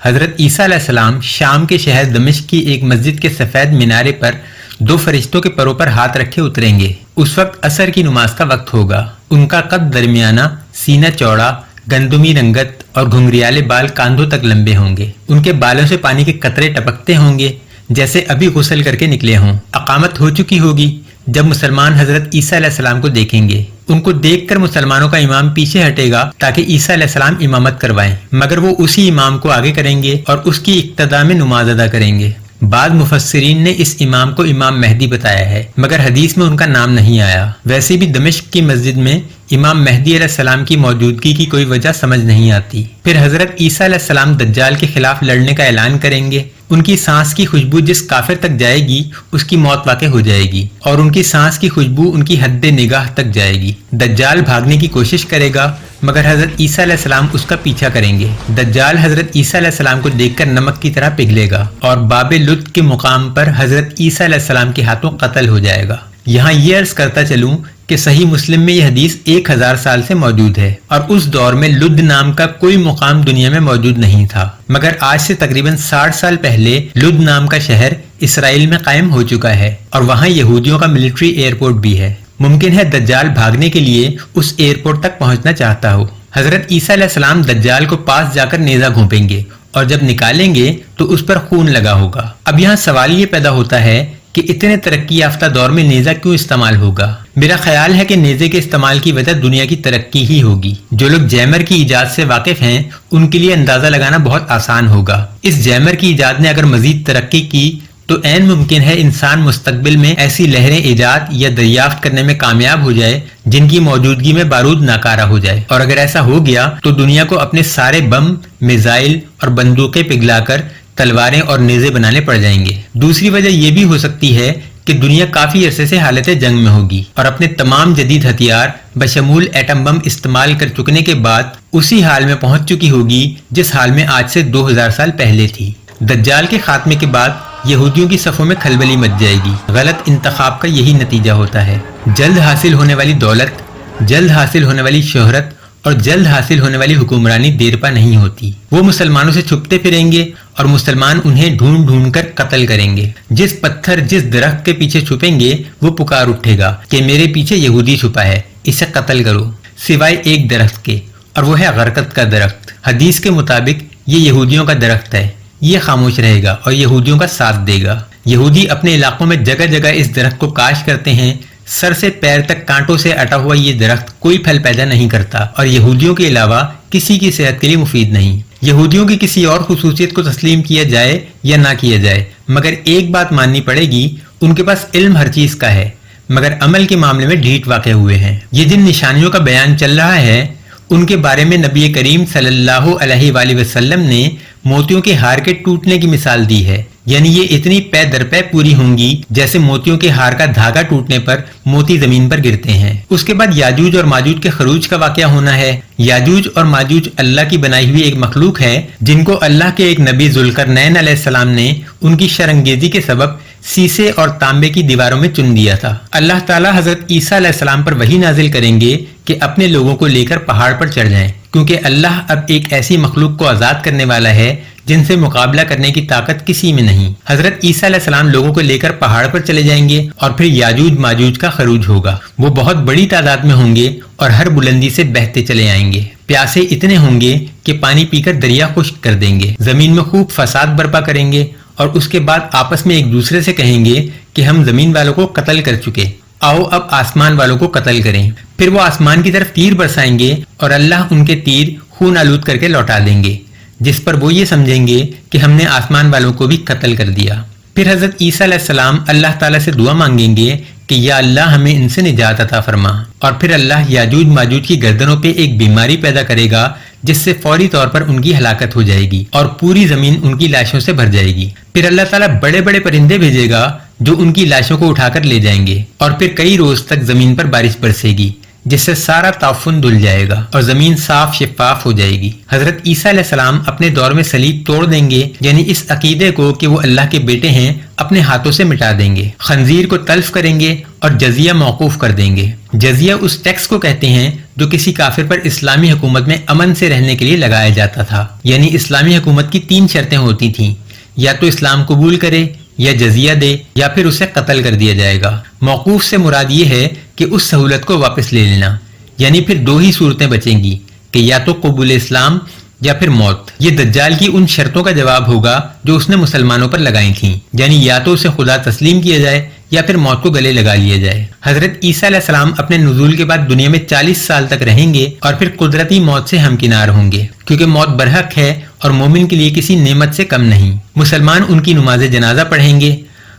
حضرت عیسیٰ علیہ السلام شام کے شہر دمشق کی ایک مسجد کے سفید مینارے پر 2 فرشتوں کے پروں پر ہاتھ رکھے اتریں گے۔ اس وقت عصر کی نماز کا وقت ہوگا۔ ان کا قد درمیانہ، سینہ چوڑا، گندمی رنگت اور گھنگریالے بال کاندھوں تک لمبے ہوں گے۔ ان کے بالوں سے پانی کے قطرے ٹپکتے ہوں گے جیسے ابھی غسل کر کے نکلے ہوں۔ اقامت ہو چکی ہوگی جب مسلمان حضرت عیسیٰ علیہ السلام کو دیکھیں گے۔ ان کو دیکھ کر مسلمانوں کا امام پیچھے ہٹے گا تاکہ عیسیٰ علیہ السلام امامت کروائیں، مگر وہ اسی امام کو آگے کریں گے اور اس کی اقتداء میں نماز ادا کریں گے۔ بعض مفسرین نے اس امام کو امام مہدی بتایا ہے، مگر حدیث میں ان کا نام نہیں آیا۔ ویسے بھی دمشق کی مسجد میں امام مہدی علیہ السلام کی موجودگی کی کوئی وجہ سمجھ نہیں آتی۔ پھر حضرت عیسیٰ علیہ السلام دجال کے خلاف لڑنے کا اعلان کریں گے۔ ان کی سانس کی خوشبو جس کافر تک جائے گی اس کی موت واقع ہو جائے گی، اور ان کی سانس کی خوشبو ان کی حد نگاہ تک جائے گی۔ دجال بھاگنے کی کوشش کرے گا مگر حضرت عیسیٰ علیہ السلام اس کا پیچھا کریں گے۔ دجال حضرت عیسیٰ علیہ السلام کو دیکھ کر نمک کی طرح پگھلے گا اور باب لد کے مقام پر حضرت عیسیٰ علیہ السلام کے ہاتھوں قتل ہو جائے گا۔ یہاں یہ عرض کرتا چلوں کہ صحیح مسلم میں یہ حدیث 1000 سال سے موجود ہے، اور اس دور میں لد نام کا کوئی مقام دنیا میں موجود نہیں تھا، مگر آج سے تقریباً 60 سال پہلے لد نام کا شہر اسرائیل میں قائم ہو چکا ہے، اور وہاں یہودیوں کا ملٹری ایئرپورٹ بھی ہے۔ ممکن ہے دجال بھاگنے کے لیے اس ایئرپورٹ تک پہنچنا چاہتا ہو۔ حضرت عیسیٰ علیہ السلام دجال کو پاس جا کر نیزہ گھونپیں گے، اور جب نکالیں گے تو اس پر خون لگا ہوگا۔ اب یہاں سوال یہ پیدا ہوتا ہے کہ اتنے ترقی یافتہ دور میں نیزہ کیوں استعمال ہوگا؟ میرا خیال ہے کہ نیزے کے استعمال کی وجہ دنیا کی ترقی ہی ہوگی۔ جو لوگ جیمر کی ایجاد سے واقف ہیں ان کے لیے اندازہ لگانا بہت آسان ہوگا۔ اس جیمر کی ایجاد نے اگر مزید ترقی کی تو عین ممکن ہے انسان مستقبل میں ایسی لہریں ایجاد یا دریافت کرنے میں کامیاب ہو جائے جن کی موجودگی میں بارود ناکارہ ہو جائے، اور اگر ایسا ہو گیا تو دنیا کو اپنے سارے بم، میزائل اور بندوقیں پگھلا کر تلواریں اور نیزے بنانے پڑ جائیں گے۔ دوسری وجہ یہ بھی ہو سکتی ہے کہ دنیا کافی عرصے سے حالت جنگ میں ہوگی اور اپنے تمام جدید ہتھیار بشمول ایٹم بم استعمال کر چکنے کے بعد اسی حال میں پہنچ چکی ہوگی جس حال میں آج سے 2000 سال پہلے تھی۔ دجال کے خاتمے کے بعد یہودیوں کی صفوں میں کھلبلی مچ جائے گی۔ غلط انتخاب کا یہی نتیجہ ہوتا ہے۔ جلد حاصل ہونے والی دولت، جلد حاصل ہونے والی شہرت اور جلد حاصل ہونے والی حکمرانی دیر پا نہیں ہوتی۔ وہ مسلمانوں سے چھپتے پھریں گے اور مسلمان انہیں ڈھونڈ ڈھونڈ کر قتل کریں گے۔ جس پتھر، جس درخت کے پیچھے چھپیں گے وہ پکار اٹھے گا کہ میرے پیچھے یہودی چھپا ہے، اسے قتل کرو، سوائے ایک درخت کے، اور وہ ہے غرقت کا درخت۔ حدیث کے مطابق یہ یہودیوں کا درخت ہے، یہ خاموش رہے گا اور یہودیوں کا ساتھ دے گا۔ یہودی اپنے علاقوں میں جگہ جگہ اس درخت کو کاشت کرتے ہیں۔ سر سے پیر تک کانٹوں سے اٹا ہوا یہ درخت کوئی پھل پیدا نہیں کرتا اور یہودیوں کے علاوہ کسی کی صحت کے لیے مفید نہیں۔ یہودیوں کی کسی اور خصوصیت کو تسلیم کیا جائے یا نہ کیا جائے، مگر ایک بات ماننی پڑے گی، ان کے پاس علم ہر چیز کا ہے، مگر عمل کے معاملے میں ڈھیٹ واقع ہوئے ہیں۔ یہ جن نشانیوں کا بیان چل رہا ہے ان کے بارے میں نبی کریم صلی اللہ علیہ وآلہ وسلم نے موتیوں کے ہار کے ٹوٹنے کی مثال دی ہے، یعنی یہ اتنی پے در پے پوری ہوں گی جیسے موتیوں کے ہار کا دھاگا ٹوٹنے پر موتی زمین پر گرتے ہیں۔ اس کے بعد یاجوج اور ماجوج کے خروج کا واقعہ ہونا ہے۔ یاجوج اور ماجوج اللہ کی بنائی ہوئی ایک مخلوق ہے جن کو اللہ کے ایک نبی ذوالقرنین علیہ السلام نے ان کی شرانگیزی کے سبب سیسے اور تانبے کی دیواروں میں چن دیا تھا۔ اللہ تعالیٰ حضرت عیسیٰ علیہ السلام پر وحی نازل کریں گے کہ اپنے لوگوں کو لے کر پہاڑ پر چڑھ جائیں، کیونکہ اللہ اب ایک ایسی مخلوق کو آزاد کرنے والا ہے جن سے مقابلہ کرنے کی طاقت کسی میں نہیں۔ حضرت عیسیٰ علیہ السلام لوگوں کو لے کر پہاڑ پر چلے جائیں گے اور پھر یاجوج ماجوج کا خروج ہوگا۔ وہ بہت بڑی تعداد میں ہوں گے اور ہر بلندی سے بہتے چلے آئیں گے۔ پیاسے اتنے ہوں گے کہ پانی پی کر دریا خشک کر دیں گے، زمین میں خوب فساد برپا کریں گے اور اس کے بعد آپس میں ایک دوسرے سے کہیں گے کہ ہم زمین والوں کو قتل کر چکے، آؤ اب آسمان والوں کو قتل کریں۔ پھر وہ آسمان کی طرف تیر برسائیں گے اور اللہ ان کے تیر خون آلود کر کے لوٹا دیں گے، جس پر وہ یہ سمجھیں گے کہ ہم نے آسمان والوں کو بھی قتل کر دیا۔ پھر حضرت عیسیٰ علیہ السلام اللہ تعالیٰ سے دعا مانگیں گے کہ یا اللہ ہمیں ان سے نجات عطا فرما، اور پھر اللہ یاجوج ماجوج کی گردنوں پہ ایک بیماری پیدا کرے گا جس سے فوری طور پر ان کی ہلاکت ہو جائے گی اور پوری زمین ان کی لاشوں سے بھر جائے گی۔ پھر اللہ تعالیٰ بڑے بڑے پرندے بھیجے گا جو ان کی لاشوں کو اٹھا کر لے جائیں گے، اور پھر کئی روز تک زمین پر بارش برسے گی جس سے سارا تعفن دھل جائے گا اور زمین صاف شفاف ہو جائے گی۔ حضرت عیسیٰ علیہ السلام اپنے دور میں صلیب توڑ دیں گے، یعنی اس عقیدے کو کہ وہ اللہ کے بیٹے ہیں اپنے ہاتھوں سے مٹا دیں گے۔ خنزیر کو تلف کریں گے اور جزیہ موقوف کر دیں گے۔ جزیہ اس ٹیکس کو کہتے ہیں جو کسی کافر پر اسلامی حکومت میں امن سے رہنے کے لیے لگایا جاتا تھا، یعنی اسلامی حکومت کی 3 شرطیں ہوتی تھیں، یا تو اسلام قبول کرے، یا جزیہ دے، یا پھر اسے قتل کر دیا جائے گا۔ موقوف سے مراد یہ ہے کہ اس سہولت کو واپس لے لینا، یعنی پھر 2 ہی صورتیں بچیں گی کہ یا تو قبول اسلام یا پھر موت۔ یہ دجال کی ان شرطوں کا جواب ہوگا جو اس نے مسلمانوں پر لگائی تھیں، یعنی یا تو اسے خدا تسلیم کیا جائے یا پھر موت کو گلے لگا لیا جائے۔ حضرت عیسیٰ علیہ السلام اپنے نزول کے بعد دنیا میں 40 سال تک رہیں گے اور پھر قدرتی موت سے ہمکنار ہوں گے، کیونکہ موت برحق ہے اور مومن کے لیے کسی نعمت سے کم نہیں۔ مسلمان ان کی نماز جنازہ پڑھیں گے۔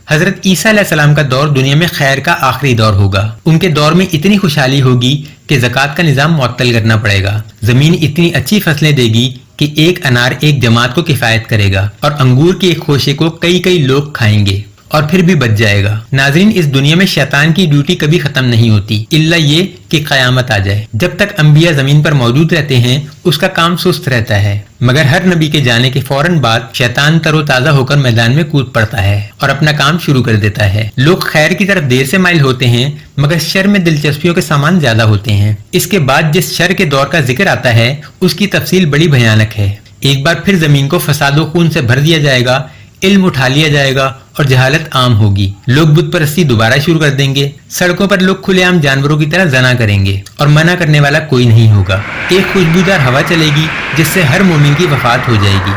حضرت عیسیٰ علیہ السلام کا دور دنیا میں خیر کا آخری دور ہوگا۔ ان کے دور میں اتنی خوشحالی ہوگی کہ زکوٰۃ کا نظام معطل کرنا پڑے گا۔ زمین اتنی اچھی فصلیں دے گی کہ ایک انار ایک جماعت کو کفایت کرے گا اور انگور کے ایک خوشے کو کئی لوگ کھائیں گے اور پھر بھی بچ جائے گا۔ ناظرین، اس دنیا میں شیطان کی ڈیوٹی کبھی ختم نہیں ہوتی الا یہ کہ قیامت آ جائے۔ جب تک انبیاء زمین پر موجود رہتے ہیں اس کا کام سست رہتا ہے، مگر ہر نبی کے جانے کے فوراً بعد شیطان تر و تازہ ہو کر میدان میں کود پڑتا ہے اور اپنا کام شروع کر دیتا ہے۔ لوگ خیر کی طرف دیر سے مائل ہوتے ہیں مگر شر میں دلچسپیوں کے سامان زیادہ ہوتے ہیں۔ اس کے بعد جس شر کے دور کا ذکر آتا ہے اس کی تفصیل بڑی بھیانک ہے۔ ایک بار پھر زمین کو فساد و خون سے بھر دیا جائے گا، علم اٹھا لیا جائے گا اور جہالت عام ہوگی۔ لوگ بت پرستی دوبارہ شروع کر دیں گے۔ سڑکوں پر لوگ کھلے عام جانوروں کی طرح زنا کریں گے اور منع کرنے والا کوئی نہیں ہوگا۔ ایک خوشبودار ہوا چلے گی جس سے ہر مومن کی وفات ہو جائے گی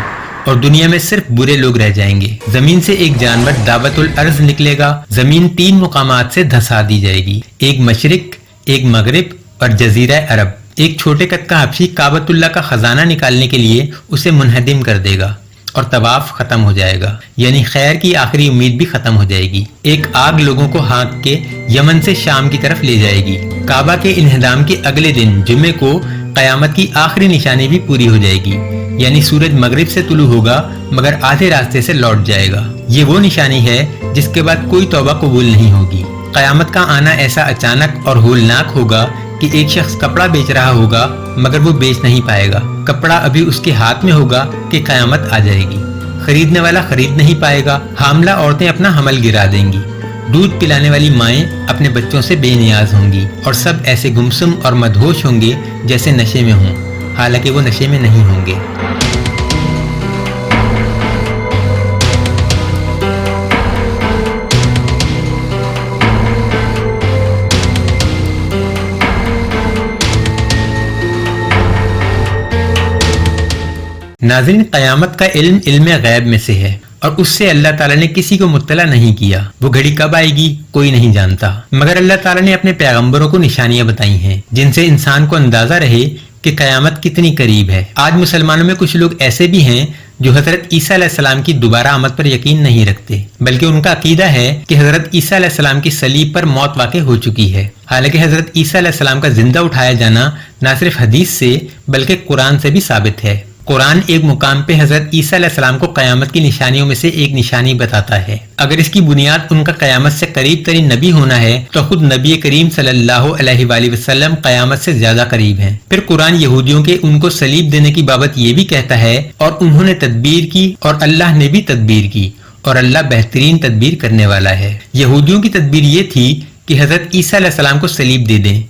اور دنیا میں صرف برے لوگ رہ جائیں گے۔ زمین سے ایک جانور دعوت الارض نکلے گا۔ زمین 3 مقامات سے دھسا دی جائے گی، ایک مشرق، ایک مغرب اور جزیرہ عرب۔ ایک چھوٹے قد کا حبشی کعبۃ اللہ کا خزانہ نکالنے کے لیے اسے منہدم کر دے گا اور طواف ختم ہو جائے گا، یعنی خیر کی آخری امید بھی ختم ہو جائے گی۔ ایک آگ لوگوں کو ہانک کے یمن سے شام کی طرف لے جائے گی۔ کعبہ کے انہدام کے اگلے دن جمعے کو قیامت کی آخری نشانی بھی پوری ہو جائے گی، یعنی سورج مغرب سے طلوع ہوگا مگر آدھے راستے سے لوٹ جائے گا۔ یہ وہ نشانی ہے جس کے بعد کوئی توبہ قبول نہیں ہوگی۔ قیامت کا آنا ایسا اچانک اور ہولناک ہوگا کہ ایک شخص کپڑا بیچ رہا ہوگا مگر وہ بیچ نہیں پائے گا، کپڑا ابھی اس کے ہاتھ میں ہوگا کہ قیامت آ جائے گی۔ خریدنے والا خرید نہیں پائے گا، حاملہ عورتیں اپنا حمل گرا دیں گی، دودھ پلانے والی مائیں اپنے بچوں سے بے نیاز ہوں گی، اور سب ایسے گمسم اور مدہوش ہوں گے جیسے نشے میں ہوں، حالانکہ وہ نشے میں نہیں ہوں گے۔ ناظرین، قیامت کا علم علم غیب میں سے ہے اور اس سے اللہ تعالیٰ نے کسی کو مطلع نہیں کیا۔ وہ گھڑی کب آئے گی کوئی نہیں جانتا، مگر اللہ تعالیٰ نے اپنے پیغمبروں کو نشانیاں بتائی ہیں جن سے انسان کو اندازہ رہے کہ قیامت کتنی قریب ہے۔ آج مسلمانوں میں کچھ لوگ ایسے بھی ہیں جو حضرت عیسیٰ علیہ السلام کی دوبارہ آمد پر یقین نہیں رکھتے، بلکہ ان کا عقیدہ ہے کہ حضرت عیسیٰ علیہ السلام کی صلیب پر موت واقع ہو چکی ہے، حالانکہ حضرت عیسیٰ علیہ السلام کا زندہ اٹھایا جانا نہ صرف حدیث سے بلکہ قرآن سے بھی ثابت ہے۔ قرآن ایک مقام پہ حضرت عیسیٰ علیہ السلام کو قیامت کی نشانیوں میں سے ایک نشانی بتاتا ہے۔ اگر اس کی بنیاد ان کا قیامت سے قریب ترین نبی ہونا ہے تو خود نبی کریم صلی اللہ علیہ وآلہ وسلم قیامت سے زیادہ قریب ہیں۔ پھر قرآن یہودیوں کے ان کو صلیب دینے کی بابت یہ بھی کہتا ہے، اور انہوں نے تدبیر کی اور اللہ نے بھی تدبیر کی اور اللہ بہترین تدبیر کرنے والا ہے۔ یہودیوں کی تدبیر یہ تھی کہ حضرت عیسیٰ علیہ السلام کو صلیب دے دیں،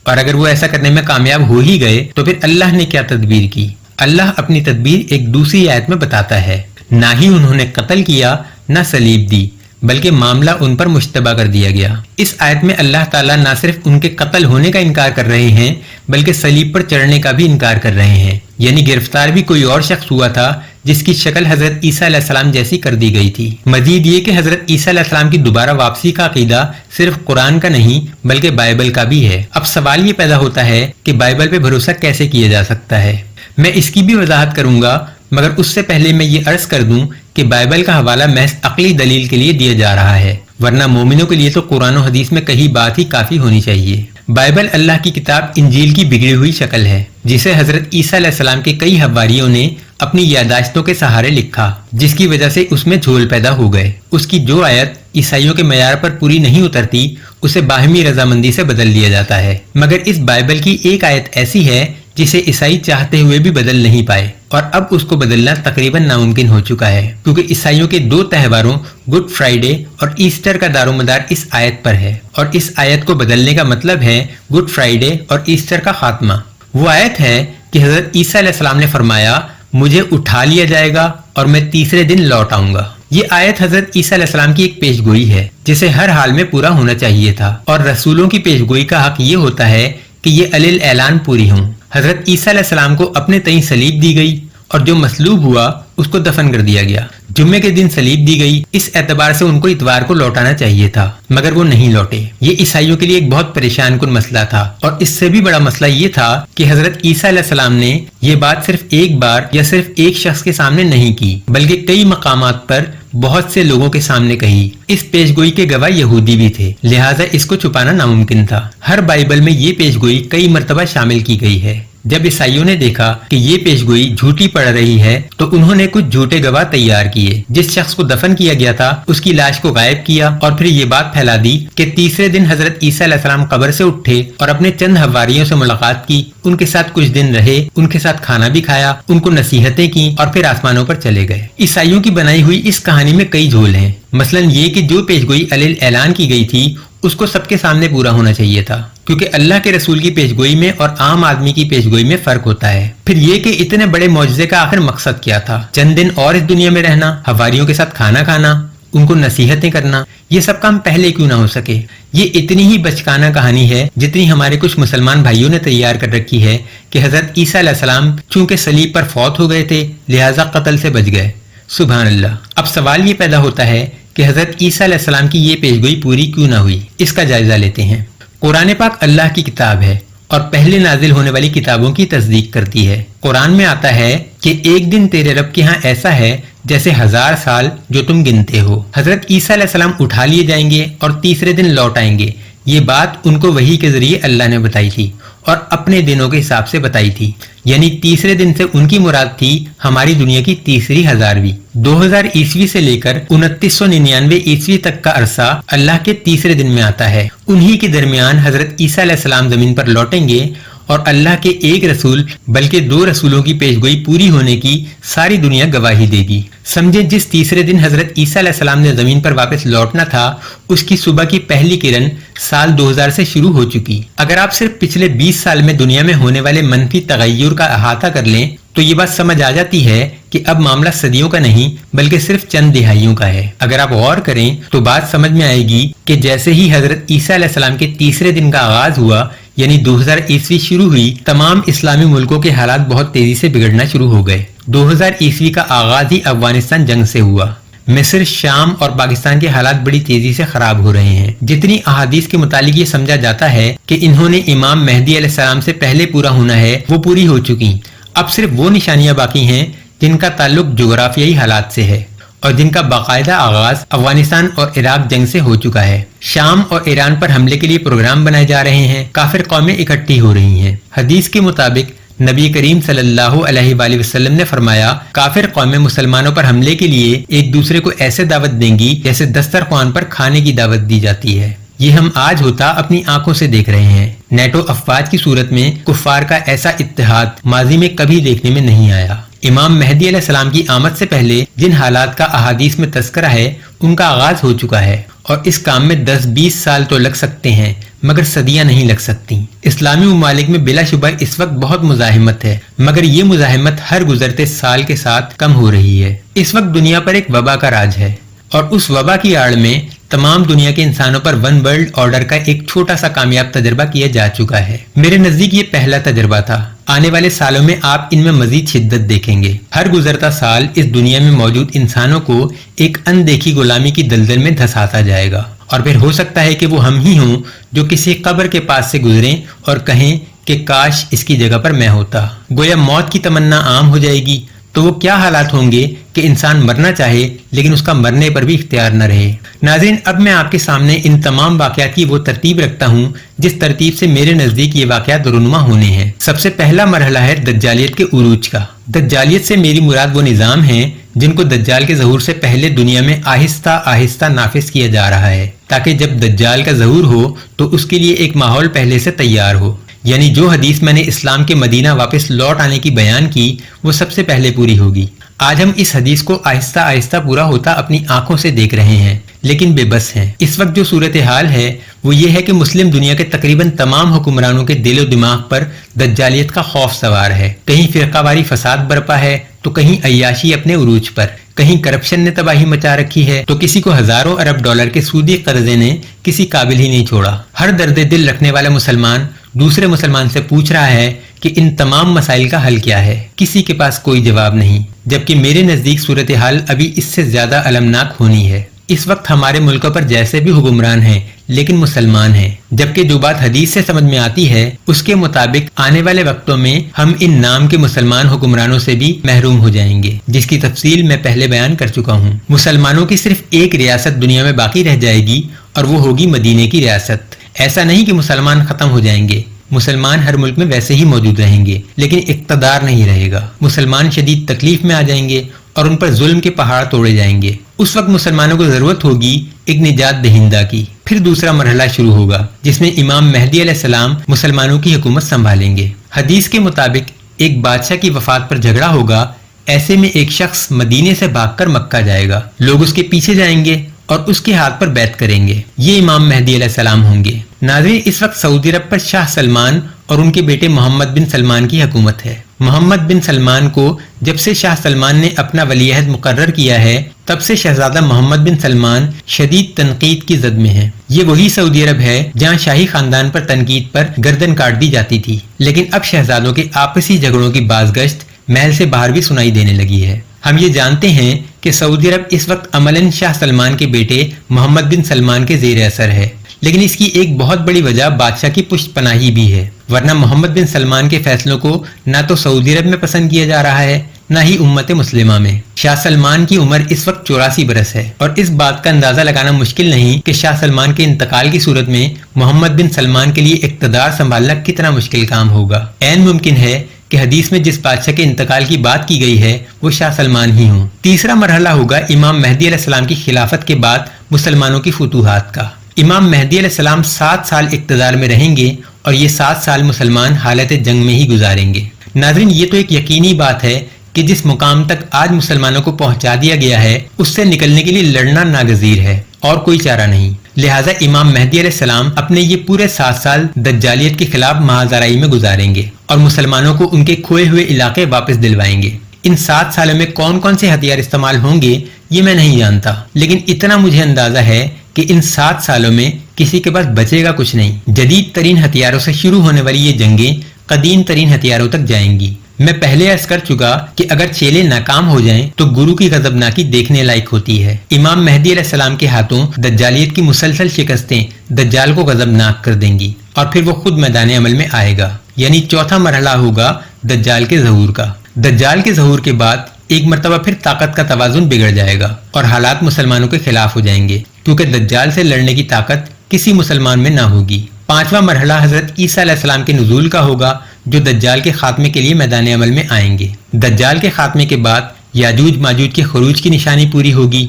اور اگر وہ ایسا کرنے میں کامیاب ہو ہی گئے تو پھر اللہ نے کیا تدبیر کی؟ اللہ اپنی تدبیر ایک دوسری آیت میں بتاتا ہے، نہ ہی انہوں نے قتل کیا نہ صلیب دی، بلکہ معاملہ ان پر مشتبہ کر دیا گیا۔ اس آیت میں اللہ تعالیٰ نہ صرف ان کے قتل ہونے کا انکار کر رہے ہیں بلکہ صلیب پر چڑھنے کا بھی انکار کر رہے ہیں، یعنی گرفتار بھی کوئی اور شخص ہوا تھا جس کی شکل حضرت عیسیٰ علیہ السلام جیسی کر دی گئی تھی۔ مزید یہ کہ حضرت عیسیٰ علیہ السلام کی دوبارہ واپسی کا عقیدہ صرف قرآن کا نہیں بلکہ بائبل کا بھی ہے۔ اب سوال یہ پیدا ہوتا ہے کہ بائبل پہ بھروسہ کیسے کیا جا سکتا ہے؟ میں اس کی بھی وضاحت کروں گا، مگر اس سے پہلے میں یہ عرض کر دوں کہ بائبل کا حوالہ محض عقلی دلیل کے لیے دیا جا رہا ہے، ورنہ مومنوں کے لیے تو قرآن و حدیث میں کہیں بات ہی کافی ہونی چاہیے۔ بائبل اللہ کی کتاب انجیل کی بگڑی ہوئی شکل ہے، جسے حضرت عیسیٰ علیہ السلام کے کئی حواریوں نے اپنی یادداشتوں کے سہارے لکھا، جس کی وجہ سے اس میں جھول پیدا ہو گئے۔ اس کی جو آیت عیسائیوں کے معیار پر پوری نہیں اترتی اسے باہمی رضامندی سے بدل دیا جاتا ہے، مگر اس بائبل کی ایک آیت ایسی ہے جسے عیسائی چاہتے ہوئے بھی بدل نہیں پائے، اور اب اس کو بدلنا تقریباً ناممکن ہو چکا ہے، کیونکہ عیسائیوں کے دو تہواروں گڈ فرائیڈے اور ایسٹر کا دار و مدار اس آیت پر ہے، اور اس آیت کو بدلنے کا مطلب ہے گڈ فرائیڈے اور ایسٹر کا خاتمہ۔ وہ آیت ہے کہ حضرت عیسیٰ علیہ السلام نے فرمایا، مجھے اٹھا لیا جائے گا اور میں تیسرے دن لوٹ آؤں گا۔ یہ آیت حضرت عیسیٰ علیہ السلام کی ایک پیش گوئی ہے جسے ہر حال میں پورا ہونا چاہیے تھا، اور رسولوں کی پیش گوئی کا حق یہ ہوتا ہے کہ یہ علیل اعلان پوری ہوں۔ حضرت عیسیٰ علیہ السلام کو اپنے تئیں صلیب دی گئی اور جو مصلوب ہوا اس کو دفن کر دیا گیا۔ جمعے کے دن صلیب دی گئی، اس اعتبار سے ان کو اتوار کو لوٹانا چاہیے تھا، مگر وہ نہیں لوٹے۔ یہ عیسائیوں کے لیے ایک بہت پریشان کن مسئلہ تھا، اور اس سے بھی بڑا مسئلہ یہ تھا کہ حضرت عیسیٰ علیہ السلام نے یہ بات صرف ایک بار یا صرف ایک شخص کے سامنے نہیں کی، بلکہ کئی مقامات پر بہت سے لوگوں کے سامنے کہی۔ اس پیش گوئی کے گواہ یہودی بھی تھے، لہٰذا اس کو چھپانا ناممکن تھا۔ ہر بائبل میں یہ پیش گوئی کئی مرتبہ شامل کی گئی ہے۔ جب عیسائیوں نے دیکھا کہ یہ پیش گوئی جھوٹی پڑ رہی ہے تو انہوں نے کچھ جھوٹے گواہ تیار کیے۔ جس شخص کو دفن کیا گیا تھا اس کی لاش کو غائب کیا، اور پھر یہ بات پھیلا دی کہ تیسرے دن حضرت عیسیٰ علیہ السلام قبر سے اٹھے اور اپنے چند حواریوں سے ملاقات کی، ان کے ساتھ کچھ دن رہے، ان کے ساتھ کھانا بھی کھایا، ان کو نصیحتیں کی، اور پھر آسمانوں پر چلے گئے۔ عیسائیوں کی بنائی ہوئی اس کہانی میں کئی جھول ہیں، مثلاً یہ کہ جو پیش گوئی علیل اعلان کی گئی تھی اس کو سب کے سامنے پورا ہونا چاہیے تھا، کیونکہ اللہ کے رسول کی پیش گوئی میں اور عام آدمی کی پیش گوئی میں فرق ہوتا ہے۔ پھر یہ کہ اتنے بڑے معجزے کا آخر مقصد کیا تھا؟ چند دن اور اس دنیا میں رہنا، حواریوں کے ساتھ کھانا کھانا، ان کو نصیحتیں کرنا، یہ سب کام پہلے کیوں نہ ہو سکے؟ یہ اتنی ہی بچکانہ کہانی ہے جتنی ہمارے کچھ مسلمان بھائیوں نے تیار کر رکھی ہے کہ حضرت عیسیٰ علیہ السلام چونکہ صلیب پر فوت ہو گئے تھے لہٰذا قتل سے بچ گئے۔ سبحان اللہ۔ اب سوال یہ پیدا ہوتا ہے کہ حضرت عیسیٰ علیہ السلام کی یہ پیش گوئی پوری کیوں نہ ہوئی؟ اس کا جائزہ لیتے ہیں۔ قرآن پاک اللہ کی کتاب ہے اور پہلے نازل ہونے والی کتابوں کی تصدیق کرتی ہے۔ قرآن میں آتا ہے کہ ایک دن تیرے رب کے ہاں ایسا ہے جیسے 1000 سال جو تم گنتے ہو۔ حضرت عیسیٰ علیہ السلام اٹھا لیے جائیں گے اور تیسرے دن لوٹ آئیں گے، یہ بات ان کو وحی کے ذریعے اللہ نے بتائی تھی اور اپنے دنوں کے حساب سے بتائی تھی، یعنی تیسرے دن سے ان کی مراد تھی ہماری دنیا کی تیسری 1000ویں۔ 2000 عیسوی سے لے کر 2999 عیسوی تک کا عرصہ اللہ کے تیسرے دن میں آتا ہے۔ انہی کے درمیان حضرت عیسیٰ علیہ السلام زمین پر لوٹیں گے اور اللہ کے ایک رسول بلکہ 2 رسولوں کی پیش گوئی پوری ہونے کی ساری دنیا گواہی دے گی۔ سمجھے جس تیسرے دن حضرت عیسیٰ علیہ السلام نے زمین پر واپس لوٹنا تھا اس کی صبح کی پہلی کرن سال 2000 سے شروع ہو چکی۔ اگر آپ صرف پچھلے 20 سال میں دنیا میں ہونے والے منفی تغیر کا احاطہ کر لیں تو یہ بات سمجھ آ جاتی ہے کہ اب معاملہ صدیوں کا نہیں بلکہ صرف چند دہائیوں کا ہے۔ اگر آپ غور کریں تو بات سمجھ میں آئے گی کہ جیسے ہی حضرت عیسیٰ علیہ السلام کے تیسرے دن کا آغاز ہوا، یعنی 2000 عیسوی شروع ہوئی، تمام اسلامی ملکوں کے حالات بہت تیزی سے بگڑنا شروع ہو گئے۔ 2000 عیسوی کا آغاز ہی افغانستان جنگ سے ہوا۔ مصر، شام اور پاکستان کے حالات بڑی تیزی سے خراب ہو رہے ہیں۔ جتنی احادیث کے متعلق یہ سمجھا جاتا ہے کہ انہوں نے امام مہدی علیہ السلام سے پہلے پورا ہونا ہے، وہ پوری ہو چکی۔ اب صرف وہ نشانیاں باقی ہیں جن کا تعلق جغرافیائی حالات سے ہے اور جن کا باقاعدہ آغاز افغانستان اور عراق جنگ سے ہو چکا ہے۔ شام اور ایران پر حملے کے لیے پروگرام بنائے جا رہے ہیں، کافر قومیں اکٹھی ہو رہی ہیں۔ حدیث کے مطابق نبی کریم صلی اللہ علیہ وآلہ وسلم نے فرمایا، کافر قومیں مسلمانوں پر حملے کے لیے ایک دوسرے کو ایسے دعوت دیں گی جیسے دسترخوان پر کھانے کی دعوت دی جاتی ہے۔ یہ ہم آج ہوتا اپنی آنکھوں سے دیکھ رہے ہیں۔ نیٹو افواج کی صورت میں کفار کا ایسا اتحاد ماضی میں کبھی دیکھنے میں نہیں آیا۔ امام مہدی علیہ السلام کی آمد سے پہلے جن حالات کا احادیث میں تذکرہ ہے ان کا آغاز ہو چکا ہے، اور اس کام میں 10-20 سال تو لگ سکتے ہیں مگر صدیاں نہیں لگ سکتی۔ اسلامی ممالک میں بلا شبہ اس وقت بہت مزاحمت ہے، مگر یہ مزاحمت ہر گزرتے سال کے ساتھ کم ہو رہی ہے۔ اس وقت دنیا پر ایک وبا کا راج ہے، اور اس وبا کی آڑ میں تمام دنیا کے انسانوں پر ون ورلڈ آرڈر کا ایک چھوٹا سا کامیاب تجربہ کیا جا چکا ہے۔ میرے نزدیک یہ پہلا تجربہ تھا۔ آنے والے سالوں میں آپ ان میں مزید شدت دیکھیں گے۔ ہر گزرتا سال اس دنیا میں موجود انسانوں کو ایک اندیکھی غلامی کی دلدل میں دھساتا جائے گا، اور پھر ہو سکتا ہے کہ وہ ہم ہی ہوں جو کسی قبر کے پاس سے گزریں اور کہیں کہ کاش اس کی جگہ پر میں ہوتا۔ گویا موت کی تمنا عام ہو جائے گی، تو وہ کیا حالات ہوں گے کہ انسان مرنا چاہے لیکن اس کا مرنے پر بھی اختیار نہ رہے۔ ناظرین، اب میں آپ کے سامنے ان تمام واقعات کی وہ ترتیب رکھتا ہوں جس ترتیب سے میرے نزدیک یہ واقعات رونما ہونے ہیں۔ سب سے پہلا مرحلہ ہے دجالیت کے عروج کا۔ دجالیت سے میری مراد وہ نظام ہیں جن کو دجال کے ظہور سے پہلے دنیا میں آہستہ آہستہ نافذ کیا جا رہا ہے، تاکہ جب دجال کا ظہور ہو تو اس کے لیے ایک ماحول پہلے سے تیار ہو۔ یعنی جو حدیث میں نے اسلام کے مدینہ واپس لوٹ آنے کی بیان کی وہ سب سے پہلے پوری ہوگی۔ آج ہم اس حدیث کو آہستہ آہستہ پورا ہوتا اپنی آنکھوں سے دیکھ رہے ہیں، لیکن بے بس ہیں۔ اس وقت جو صورتحال ہے وہ یہ ہے کہ مسلم دنیا کے تقریباً تمام حکمرانوں کے دل و دماغ پر دجالیت کا خوف سوار ہے۔ کہیں فرقہ واری فساد برپا ہے تو کہیں عیاشی اپنے عروج پر، کہیں کرپشن نے تباہی مچا رکھی ہے تو کسی کو ہزاروں ارب ڈالر کے سودی قرضے نے کسی قابل ہی نہیں چھوڑا۔ ہر درد دل رکھنے والا مسلمان دوسرے مسلمان سے پوچھ رہا ہے کہ ان تمام مسائل کا حل کیا ہے۔ کسی کے پاس کوئی جواب نہیں، جبکہ میرے نزدیک صورتحال ابھی اس سے زیادہ المناک ہونی ہے۔ اس وقت ہمارے ملکوں پر جیسے بھی حکمران ہیں لیکن مسلمان ہیں، جبکہ جو بات حدیث سے سمجھ میں آتی ہے اس کے مطابق آنے والے وقتوں میں ہم ان نام کے مسلمان حکمرانوں سے بھی محروم ہو جائیں گے، جس کی تفصیل میں پہلے بیان کر چکا ہوں۔ مسلمانوں کی صرف ایک ریاست دنیا میں باقی رہ جائے گی اور وہ ہوگی مدینے کی ریاست۔ ایسا نہیں کہ مسلمان ختم ہو جائیں گے، مسلمان ہر ملک میں ویسے ہی موجود رہیں گے لیکن اقتدار نہیں رہے گا۔ مسلمان شدید تکلیف میں آ جائیں گے اور ان پر ظلم کے پہاڑ توڑے جائیں گے۔ اس وقت مسلمانوں کو ضرورت ہوگی ایک نجات دہندہ کی۔ پھر دوسرا مرحلہ شروع ہوگا جس میں امام مہدی علیہ السلام مسلمانوں کی حکومت سنبھالیں گے۔ حدیث کے مطابق ایک بادشاہ کی وفات پر جھگڑا ہوگا، ایسے میں ایک شخص مدینے سے بھاگ کر مکہ جائے گا، لوگ اس کے پیچھے جائیں گے اور اس کے ہاتھ پر بیعت کریں گے۔ یہ امام مہدی علیہ السلام ہوں گے۔ ناظرین، اس وقت سعودی عرب پر شاہ سلمان اور ان کے بیٹے محمد بن سلمان کی حکومت ہے۔ محمد بن سلمان کو جب سے شاہ سلمان نے اپنا ولی عہد مقرر کیا ہے تب سے شہزادہ محمد بن سلمان شدید تنقید کی زد میں ہیں۔ یہ وہی سعودی عرب ہے جہاں شاہی خاندان پر تنقید پر گردن کاٹ دی جاتی تھی، لیکن اب شہزادوں کے آپسی جھگڑوں کی بازگشت محل سے باہر بھی سنائی دینے لگی ہے۔ ہم یہ جانتے ہیں کہ سعودی عرب اس وقت عملاً شاہ سلمان کے بیٹے محمد بن سلمان کے زیر اثر ہے، لیکن اس کی ایک بہت بڑی وجہ بادشاہ کی پشت پناہی بھی ہے، ورنہ محمد بن سلمان کے فیصلوں کو نہ تو سعودی عرب میں پسند کیا جا رہا ہے نہ ہی امت مسلمہ میں۔ شاہ سلمان کی عمر اس وقت 84 برس ہے، اور اس بات کا اندازہ لگانا مشکل نہیں کہ شاہ سلمان کے انتقال کی صورت میں محمد بن سلمان کے لیے اقتدار سنبھالنا کتنا مشکل کام ہوگا۔ عین ممکن ہے کہ حدیث میں جس بادشاہ کے انتقال کی بات کی گئی ہے وہ شاہ سلمان ہی ہوں۔ تیسرا مرحلہ ہوگا امام مہدی علیہ السلام کی خلافت کے بعد مسلمانوں کی فتوحات کا۔ امام مہدی علیہ السلام 7 سال اقتدار میں رہیں گے اور یہ 7 سال مسلمان حالت جنگ میں ہی گزاریں گے۔ ناظرین، یہ تو ایک یقینی بات ہے کہ جس مقام تک آج مسلمانوں کو پہنچا دیا گیا ہے اس سے نکلنے کے لیے لڑنا ناگزیر ہے اور کوئی چارہ نہیں۔ لہٰذا امام مہدی علیہ السلام اپنے یہ پورے 7 سال دجالیت کے خلاف محاذرائی میں گزاریں گے اور مسلمانوں کو ان کے کھوئے ہوئے علاقے واپس دلوائیں گے۔ ان 7 سالوں میں کون کون سے ہتھیار استعمال ہوں گے یہ میں نہیں جانتا، لیکن اتنا مجھے اندازہ ہے کہ ان 7 سالوں میں کسی کے پاس بچے گا کچھ نہیں۔ جدید ترین ہتھیاروں سے شروع ہونے والی یہ جنگیں قدیم ترین ہتھیاروں تک جائیں گی۔ میں پہلے عرض کر چکا کہ اگر چیلے ناکام ہو جائیں تو گرو کی غضبناکی دیکھنے لائق ہوتی ہے۔ امام مہدی علیہ السلام کے ہاتھوں دجالیت کی مسلسل شکستیں دجال کو غضبناک کر دیں گی اور پھر وہ خود میدان عمل میں آئے گا، یعنی چوتھا مرحلہ ہوگا دجال کے ظہور کا۔ دجال کے ظہور کے بعد ایک مرتبہ پھر طاقت کا توازن بگڑ جائے گا اور حالات مسلمانوں کے خلاف ہو جائیں گے، کیونکہ دجال سے لڑنے کی طاقت کسی مسلمان میں نہ ہوگی۔ 5واں مرحلہ حضرت عیسیٰ علیہ السلام کے نزول کا ہوگا، جو دجال کے خاتمے کے لیے میدان عمل میں آئیں گے۔ دجال کے خاتمے کے بعد یاجوج ماجوج کے خروج کی نشانی پوری ہوگی،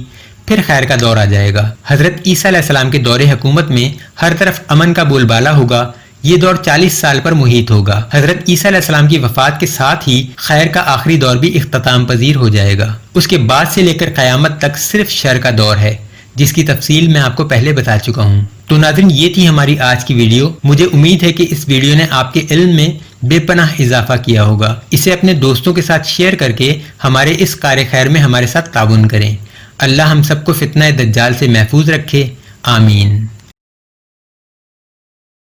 پھر خیر کا دور آ جائے گا۔ حضرت عیسیٰ علیہ السلام کے دور حکومت میں ہر طرف امن کا بول بالا ہوگا۔ یہ دور 40 سال پر محیط ہوگا۔ حضرت عیسیٰ علیہ السلام کی وفات کے ساتھ ہی خیر کا آخری دور بھی اختتام پذیر ہو جائے گا۔ اس کے بعد سے لے کر قیامت تک صرف شر کا دور ہے، جس کی تفصیل میں آپ کو پہلے بتا چکا ہوں۔ تو ناظرین، یہ تھی ہماری آج کی ویڈیو۔ مجھے امید ہے کہ اس ویڈیو نے آپ کے علم میں بے پناہ اضافہ کیا ہوگا۔ اسے اپنے دوستوں کے ساتھ شیئر کر کے ہمارے اس کار خیر میں ہمارے ساتھ تعاون کریں۔ اللہ ہم سب کو فتنہ دجال سے محفوظ رکھے، آمین۔